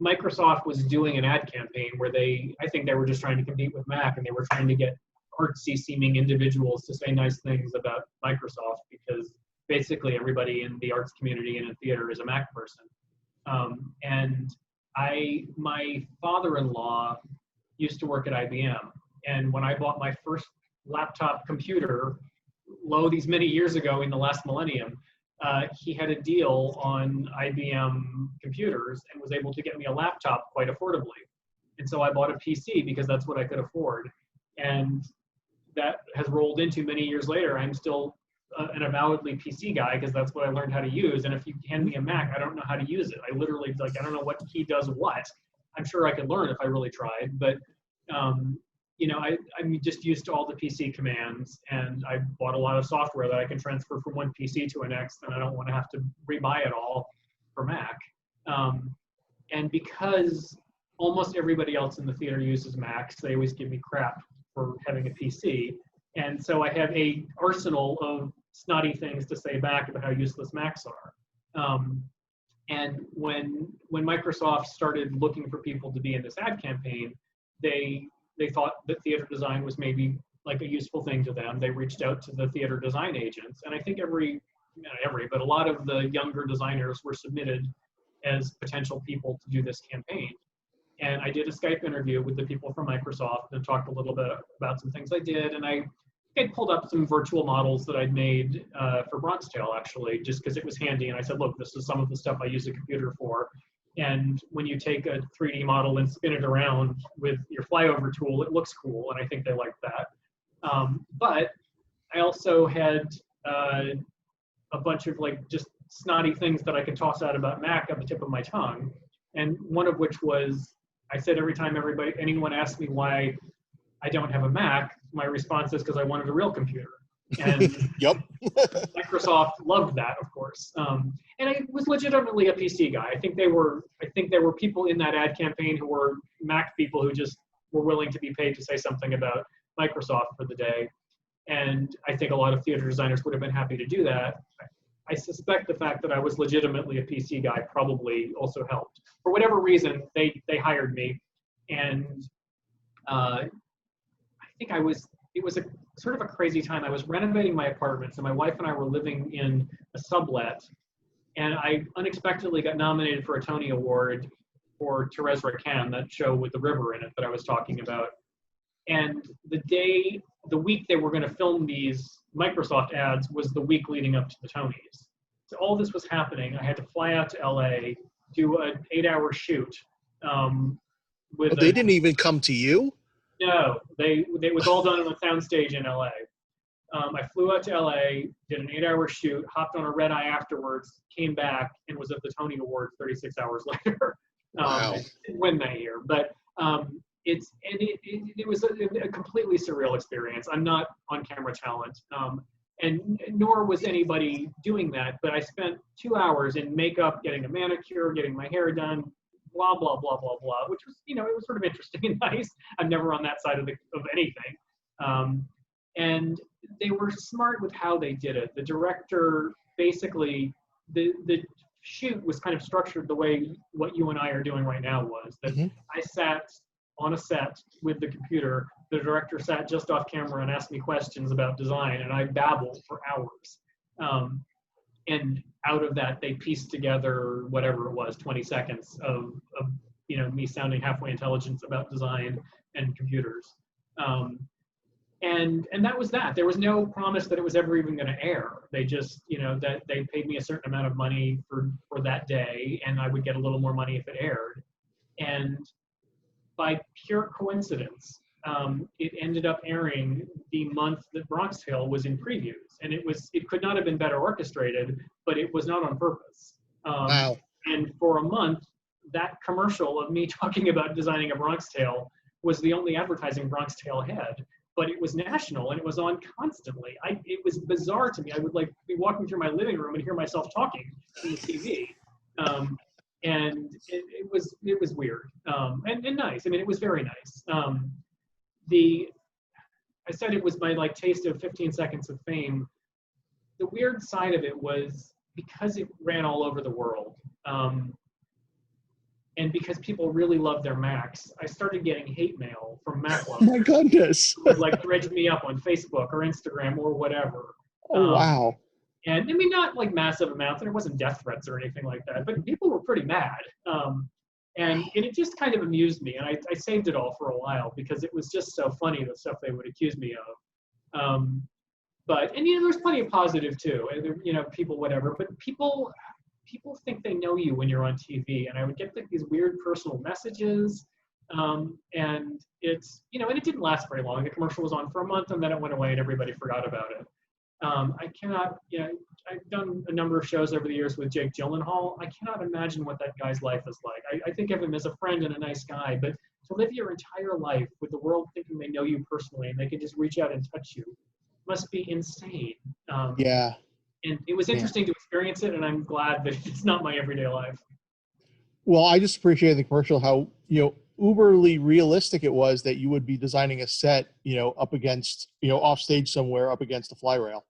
Microsoft was doing an ad campaign where I think they were just trying to compete with Mac, and they were trying to get artsy seeming individuals to say nice things about Microsoft, because basically everybody in the arts community and in theater is a Mac person. And my father-in-law used to work at IBM. And when I bought my first laptop computer, these many years ago in the last millennium, he had a deal on IBM computers and was able to get me a laptop quite affordably. And so I bought a PC because that's what I could afford. And that has rolled into many years later. I'm still an avowedly PC guy because that's what I learned how to use. And if you hand me a Mac, I don't know how to use it. I literally, I don't know what key does what. I'm sure I could learn if I really tried, but I'm just used to all the PC commands, and I bought a lot of software that I can transfer from one PC to a next, and I don't want to have to rebuy it all for Mac. And because almost everybody else in the theater uses Macs, they always give me crap for having a PC. And so I have a arsenal of snotty things to say back about how useless Macs are. And when Microsoft started looking for people to be in this ad campaign, they thought that theater design was maybe like a useful thing to them. They reached out to the theater design agents, and I think but a lot of the younger designers were submitted as potential people to do this campaign. And I did a Skype interview with the people from Microsoft and talked a little bit about some things I did. And I pulled up some virtual models that I'd made for Bronx Tale, actually, just because it was handy. And I said, look, this is some of the stuff I use a computer for. And when you take a 3D model and spin it around with your flyover tool, it looks cool. And I think they liked that. But I also had a bunch of just snotty things that I could toss out about Mac on the tip of my tongue. And one of which was, I said every time anyone asked me why I don't have a Mac, my response is because I wanted a real computer. And yep. Microsoft loved that, of course. And I was legitimately a PC guy. I think there were people in that ad campaign who were Mac people who just were willing to be paid to say something about Microsoft for the day. And I think a lot of theater designers would have been happy to do that. I suspect the fact that I was legitimately a PC guy probably also helped. For whatever reason, they hired me, and I think it was a sort of a crazy time. I was renovating my apartment, so my wife and I were living in a sublet, and I unexpectedly got nominated for a Tony Award for Therese Raquin, that show with the river in it that I was talking about. And the week they were going to film these Microsoft ads was the week leading up to the Tonys. So all this was happening. I had to fly out to LA, do an 8-hour shoot. They didn't even come to you? No, it was all done on a soundstage in LA. I flew out to LA, did an 8-hour shoot, hopped on a red eye afterwards, came back, and was at the Tony Awards 36 hours later. Wow. Didn't win that year, but it was a completely surreal experience. I'm not on-camera talent, and nor was anybody doing that, but I spent 2 hours in makeup, getting a manicure, getting my hair done, blah, blah, blah, blah, blah, which was, it was sort of interesting and nice. I'm never on that side of anything. And they were smart with how they did it. The director, basically, the shoot was kind of structured the way what you and I are doing right now was. That I sat on a set with the computer. The director sat just off camera and asked me questions about design, and I babbled for hours. And out of that, they pieced together whatever it was, 20 seconds of me sounding halfway intelligent about design and computers. And that was that. There was no promise that it was ever even going to air. They just, that they paid me a certain amount of money for that day, and I would get a little more money if it aired. And by pure coincidence, it ended up airing the month that Bronx Tale was in previews, and it could not have been better orchestrated, but it was not on purpose. Wow. And for a month, that commercial of me talking about designing a Bronx Tale was the only advertising Bronx Tale had, but it was national and it was on constantly. It was bizarre to me. I would like be walking through my living room and hear myself talking on the TV. And it was weird and nice. I mean, it was very nice. I said it was my like taste of 15 seconds of fame. The weird side of it was because it ran all over the world, and because people really love their Macs, I started getting hate mail from Mac lovers. Oh my goodness! Who would like dredge me up on Facebook or Instagram or whatever. Oh wow! And I mean, not like massive amounts, and it wasn't death threats or anything like that, but people were pretty mad. And it just kind of amused me, and I saved it all for a while because it was just so funny, the stuff they would accuse me of. But you know, there's plenty of positive too, and you know, people whatever. But people think they know you when you're on TV, and I would get like these weird personal messages, and it's you know, and it didn't last very long. The commercial was on for a month, and then it went away, and everybody forgot about it. I cannot, you know, I've done a number of shows over the years with Jake Gyllenhaal. I cannot imagine what that guy's life is like. I think of him as a friend and a nice guy, but to live your entire life with the world thinking they know you personally and they can just reach out and touch you must be insane. Yeah. And it was interesting to experience it, and I'm glad that it's not my everyday life. Well, I just appreciated the commercial, how, you know, uberly realistic it was that you would be designing a set, you know, up against, you know, off stage somewhere up against a fly rail.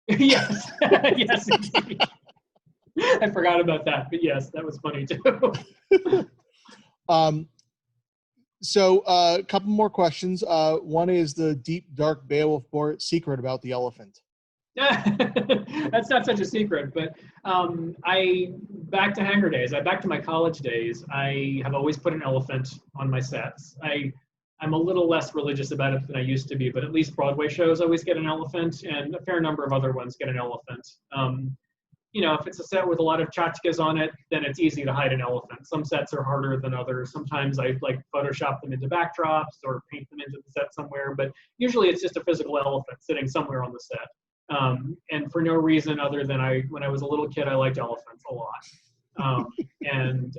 Yes, yes, indeed. I forgot about that, but yes, that was funny too. So a couple more questions. One is the deep, dark Beowulf Boritt secret about the elephant. That's not such a secret, but back to Hangar days, back to my college days, I have always put an elephant on my sets. I'm a little less religious about it than I used to be, but at least Broadway shows always get an elephant, and a fair number of other ones get an elephant. You know, if it's a set with a lot of tchotchkes on it, then it's easy to hide an elephant. Some sets are harder than others. Sometimes I like Photoshop them into backdrops or paint them into the set somewhere, but usually it's just a physical elephant sitting somewhere on the set. And for no reason other than when I was a little kid, I liked elephants a lot. And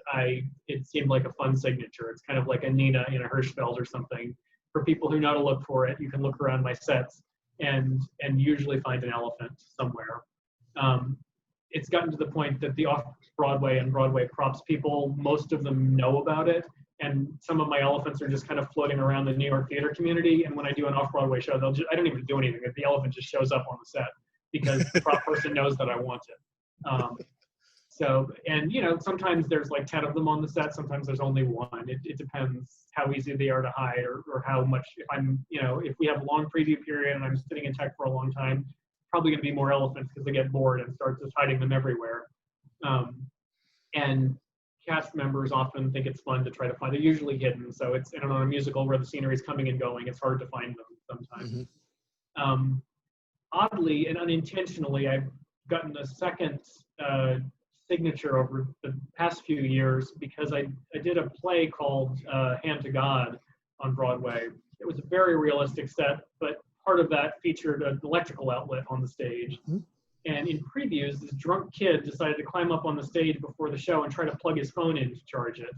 it seemed like a fun signature. It's kind of like a Nina in a Hirschfeld or something. For people who know to look for it, you can look around my sets and usually find an elephant somewhere. It's gotten to the point that the off-Broadway and Broadway props people, most of them know about it. And some of my elephants are just kind of floating around the New York theater community. And when I do an off-Broadway show, I don't even do anything. The elephant just shows up on the set because the prop person knows that I want it. So, and you know, sometimes there's like 10 of them on the set. Sometimes there's only one. It depends how easy they are to hide or how much, if we have a long preview period and I'm sitting in tech for a long time, probably going to be more elephants because they get bored and start just hiding them everywhere. And cast members often think it's fun to try to find. They're usually hidden, so it's on a musical where the scenery is coming and going. It's hard to find them sometimes. Mm-hmm. Oddly and unintentionally, I've gotten a second signature over the past few years because I did a play called Hand to God on Broadway. It was a very realistic set, but part of that featured an electrical outlet on the stage. Mm-hmm. And in previews, this drunk kid decided to climb up on the stage before the show and try to plug his phone in to charge it.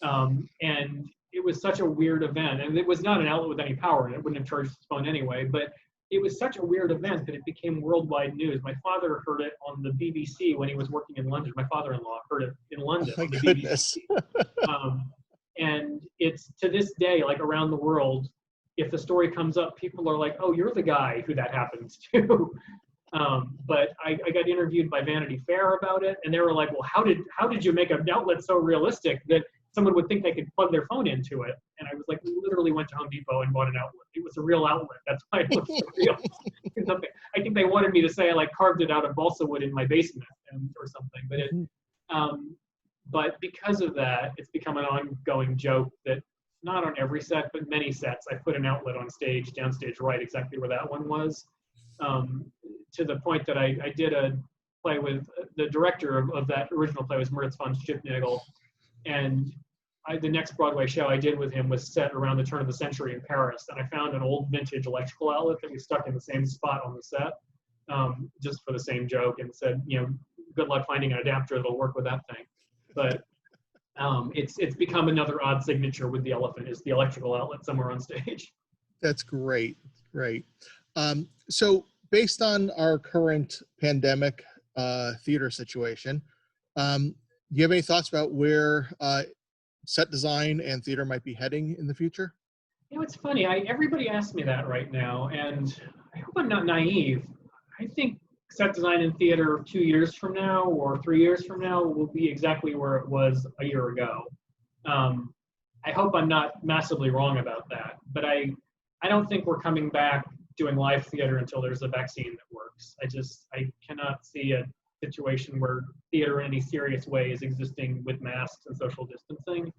And it was such a weird event. And it was not an outlet with any power, and it wouldn't have charged his phone anyway. But it was such a weird event that it became worldwide news. My father heard it on the BBC when he was working in London. My father-in-law heard it in London on the BBC. And it's to this day, like around the world, if the story comes up, people are like, "Oh, you're the guy who that happens to." But I got interviewed by Vanity Fair about it, and they were like, "Well, how did you make an outlet so realistic that someone would think they could plug their phone into it?" And I was like, "We literally went to Home Depot and bought an outlet. It was a real outlet. That's why it looked so real." I think they wanted me to say I like carved it out of balsa wood in my basement or something. But but because of that, it's become an ongoing joke that not on every set, but many sets, I put an outlet on stage, downstage right, exactly where that one was. To the point that I did a play with the director of that original play was Moritz von Stiftnagel, and the next Broadway show I did with him was set around the turn of the century in Paris, and I found an old vintage electrical outlet that we stuck in the same spot on the set, just for the same joke, and said, good luck finding an adapter that'll work with that thing. But It's become another odd signature with the elephant is the electrical outlet somewhere on stage. That's great. Great. So based on our current pandemic theater situation, do you have any thoughts about where set design and theater might be heading in the future? You know, it's funny. Everybody asks me that right now, and I hope I'm not naive. I think set design in theater 2 years from now or 3 years from now will be exactly where it was a year ago. I hope I'm not massively wrong about that, but I don't think we're coming back doing live theater until there's a vaccine that works. I cannot see a situation where theater in any serious way is existing with masks and social distancing.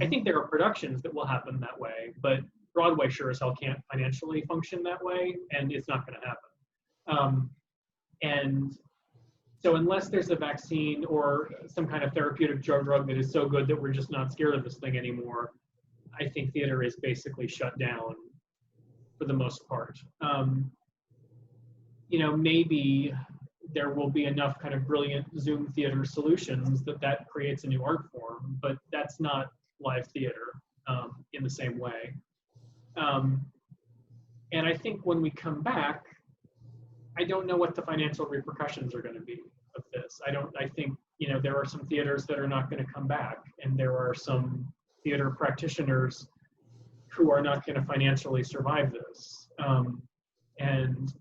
I think there are productions that will happen that way, but Broadway sure as hell can't financially function that way, and it's not going to happen. And so unless there's a vaccine or some kind of therapeutic drug that is so good that we're just not scared of this thing anymore, I think theater is basically shut down for the most part. You know, maybe there will be enough kind of brilliant Zoom theater solutions that creates a new art form, but that's not live theater in the same way. And I think when we come back, I don't know what the financial repercussions are going to be of this. I think, you know, there are some theaters that are not going to come back, and there are some theater practitioners who are not going to financially survive this. And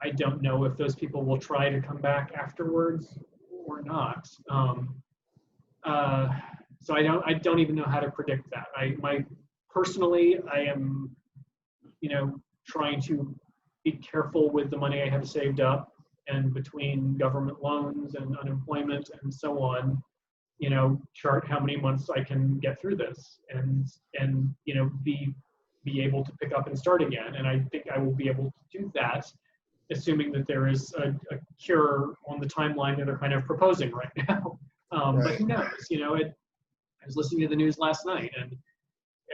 I don't know if those people will try to come back afterwards or not. So I don't even know how to predict that. Personally, I am, you know, trying to be careful with the money I have saved up, and between government loans and unemployment and so on, you know, chart how many months I can get through this and you know, be able to pick up and start again. And I think I will be able to do that, assuming that there is a cure on the timeline that they're kind of proposing right now. Right. But who knows? You know, I was listening to the news last night, and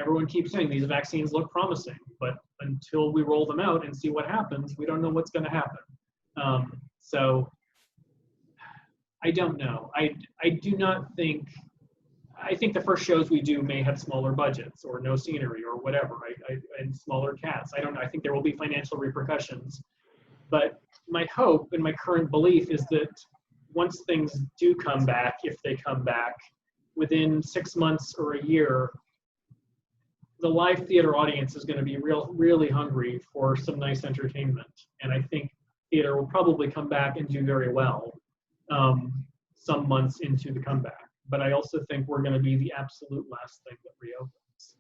everyone keeps saying these vaccines look promising, but until we roll them out and see what happens, we don't know what's going to happen. So I don't know. I do not think, I think the first shows we do may have smaller budgets or no scenery or whatever, and smaller cats. I don't know. I think there will be financial repercussions. But my hope and my current belief is that once things do come back, if they come back, within 6 months or a year, the live theater audience is going to be really hungry for some nice entertainment. And I think theater will probably come back and do very well some months into the comeback. But I also think we're going to be the absolute last thing that reopens.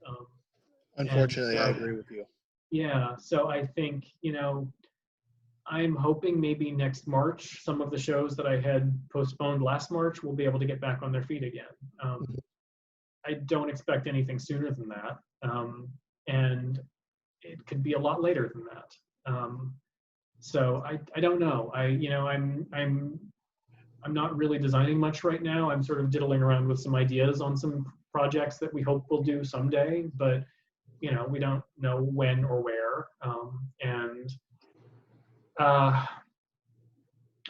Unfortunately, I agree with you. Yeah, so I think, you know, I'm hoping maybe next March, some of the shows that I had postponed last March will be able to get back on their feet again. I don't expect anything sooner than that. And it could be a lot later than that. So I don't know. I'm not really designing much right now. I'm sort of diddling around with some ideas on some projects that we hope we'll do someday, but you know, we don't know when or where.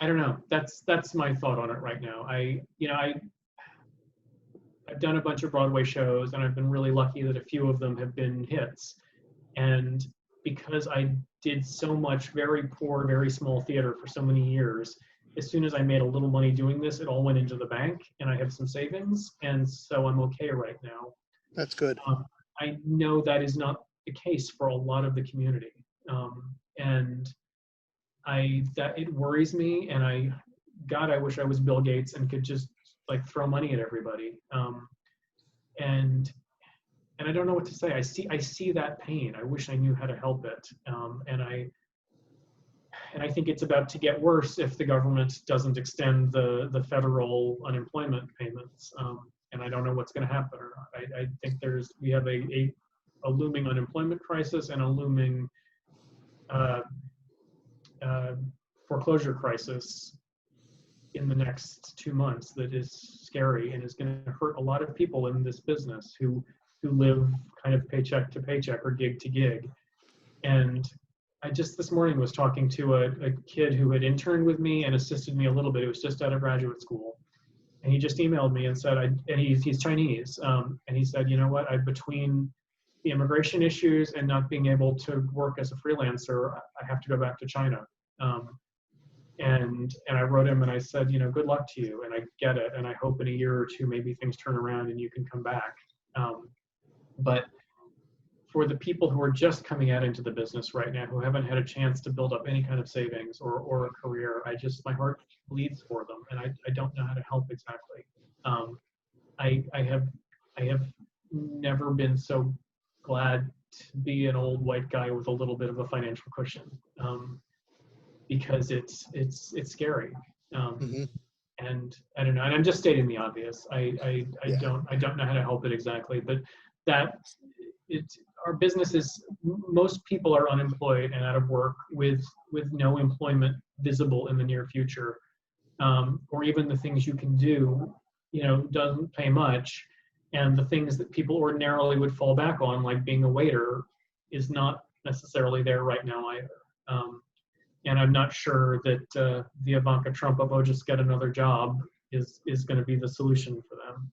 I don't know. That's my thought on it right now. I've done a bunch of Broadway shows, and I've been really lucky that a few of them have been hits. And because I did so much very poor, very small theater for so many years, as soon as I made a little money doing this, it all went into the bank, and I have some savings, and so I'm okay right now. That's good. I know that is not the case for a lot of the community, and that it worries me. And I wish I was Bill Gates and could just like throw money at everybody. And I don't know what to say. I see that pain. I wish I knew how to help it. And I think it's about to get worse if the government doesn't extend the federal unemployment payments. And I don't know what's going to happen or not. I think we have a looming unemployment crisis and a looming foreclosure crisis in the next 2 months that is scary and is going to hurt a lot of people in this business who live kind of paycheck to paycheck or gig to gig. And I just this morning was talking to a kid who had interned with me and assisted me a little bit. It was just out of graduate school. And he just emailed me and said, and he's Chinese, and he said, you know what, between the immigration issues and not being able to work as a freelancer, I have to go back to China. And I wrote him and I said, you know, good luck to you, and I get it, and I hope in a year or two maybe things turn around and you can come back. But for the people who are just coming out into the business right now, who haven't had a chance to build up any kind of savings or a career, my heart bleeds for them, and I don't know how to help exactly. I have never been so glad to be an old white guy with a little bit of a financial cushion, because it's scary. And I don't know, and I'm just stating the obvious. I don't know how to help it exactly, but our businesses, most people are unemployed and out of work with no employment visible in the near future, or even the things you can do, you know, doesn't pay much, and the things that people ordinarily would fall back on, like being a waiter, is not necessarily there right now either. And I'm not sure that the Ivanka Trump of, oh, just get another job is going to be the solution for them.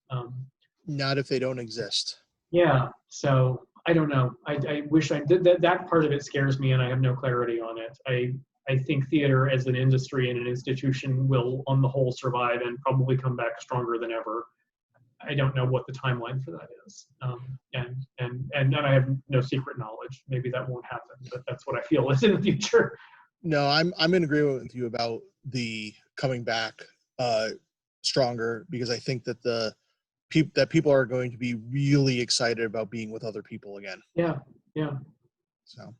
Not if they don't exist. Yeah, so I don't know. I wish I did that. That part of it scares me, and I have no clarity on it. I think theater as an industry and an institution will, on the whole, survive and probably come back stronger than ever. I don't know what the timeline for that is, and I have no secret knowledge. Maybe that won't happen, but that's what I feel is in the future. No, I'm in agreement with you about the coming back stronger, because I think that people are going to be really excited about being with other people again. Yeah. So,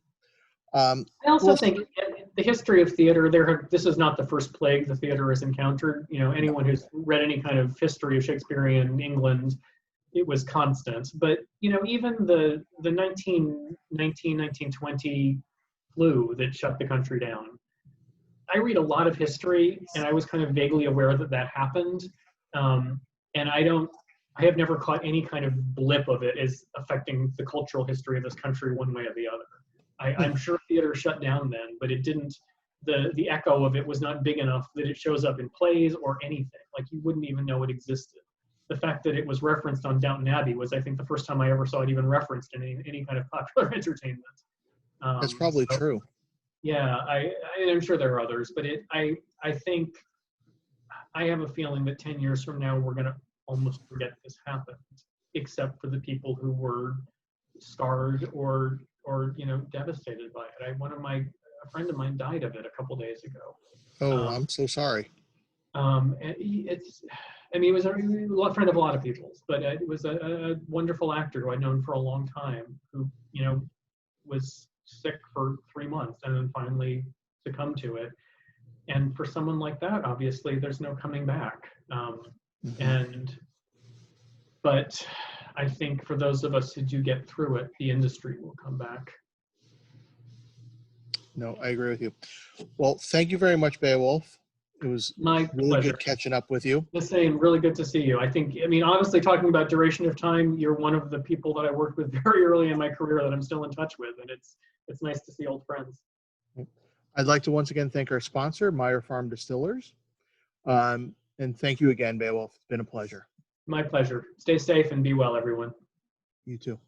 I also think the history of theater, this is not the first plague the theater has encountered. You know, anyone who's read any kind of history of Shakespearean England, it was constant. But, you know, even the 1920 flu that shut the country down, I read a lot of history, and I was kind of vaguely aware that happened. And I have never caught any kind of blip of it as affecting the cultural history of this country one way or the other. I'm sure theater shut down then, but it didn't, the echo of it was not big enough that it shows up in plays or anything. Like, you wouldn't even know it existed. The fact that it was referenced on Downton Abbey was, I think, the first time I ever saw it even referenced in any kind of popular entertainment. That's probably true. Yeah, I'm sure there are others, but I think, I have a feeling that 10 years from now, we're going to almost forget this happened, except for the people who were scarred or you know, devastated by it. A friend of mine died of it a couple days ago. Oh, I'm so sorry. He was a friend of a lot of people's, but it was a wonderful actor who I'd known for a long time, who, you know, was sick for 3 months and then finally succumbed to it. And for someone like that, obviously, there's no coming back. But I think for those of us who do get through it, the industry will come back. No, I agree with you. Well, thank you very much, Beowulf. It was my really pleasure. Good catching up with you. The same. Really good to see you. I mean, honestly, talking about duration of time, you're one of the people that I worked with very early in my career that I'm still in touch with, and it's nice to see old friends. I'd like to once again thank our sponsor, Meyer Farm Distillers. And thank you again, Beowulf. It's been a pleasure. My pleasure. Stay safe and be well, everyone. You too.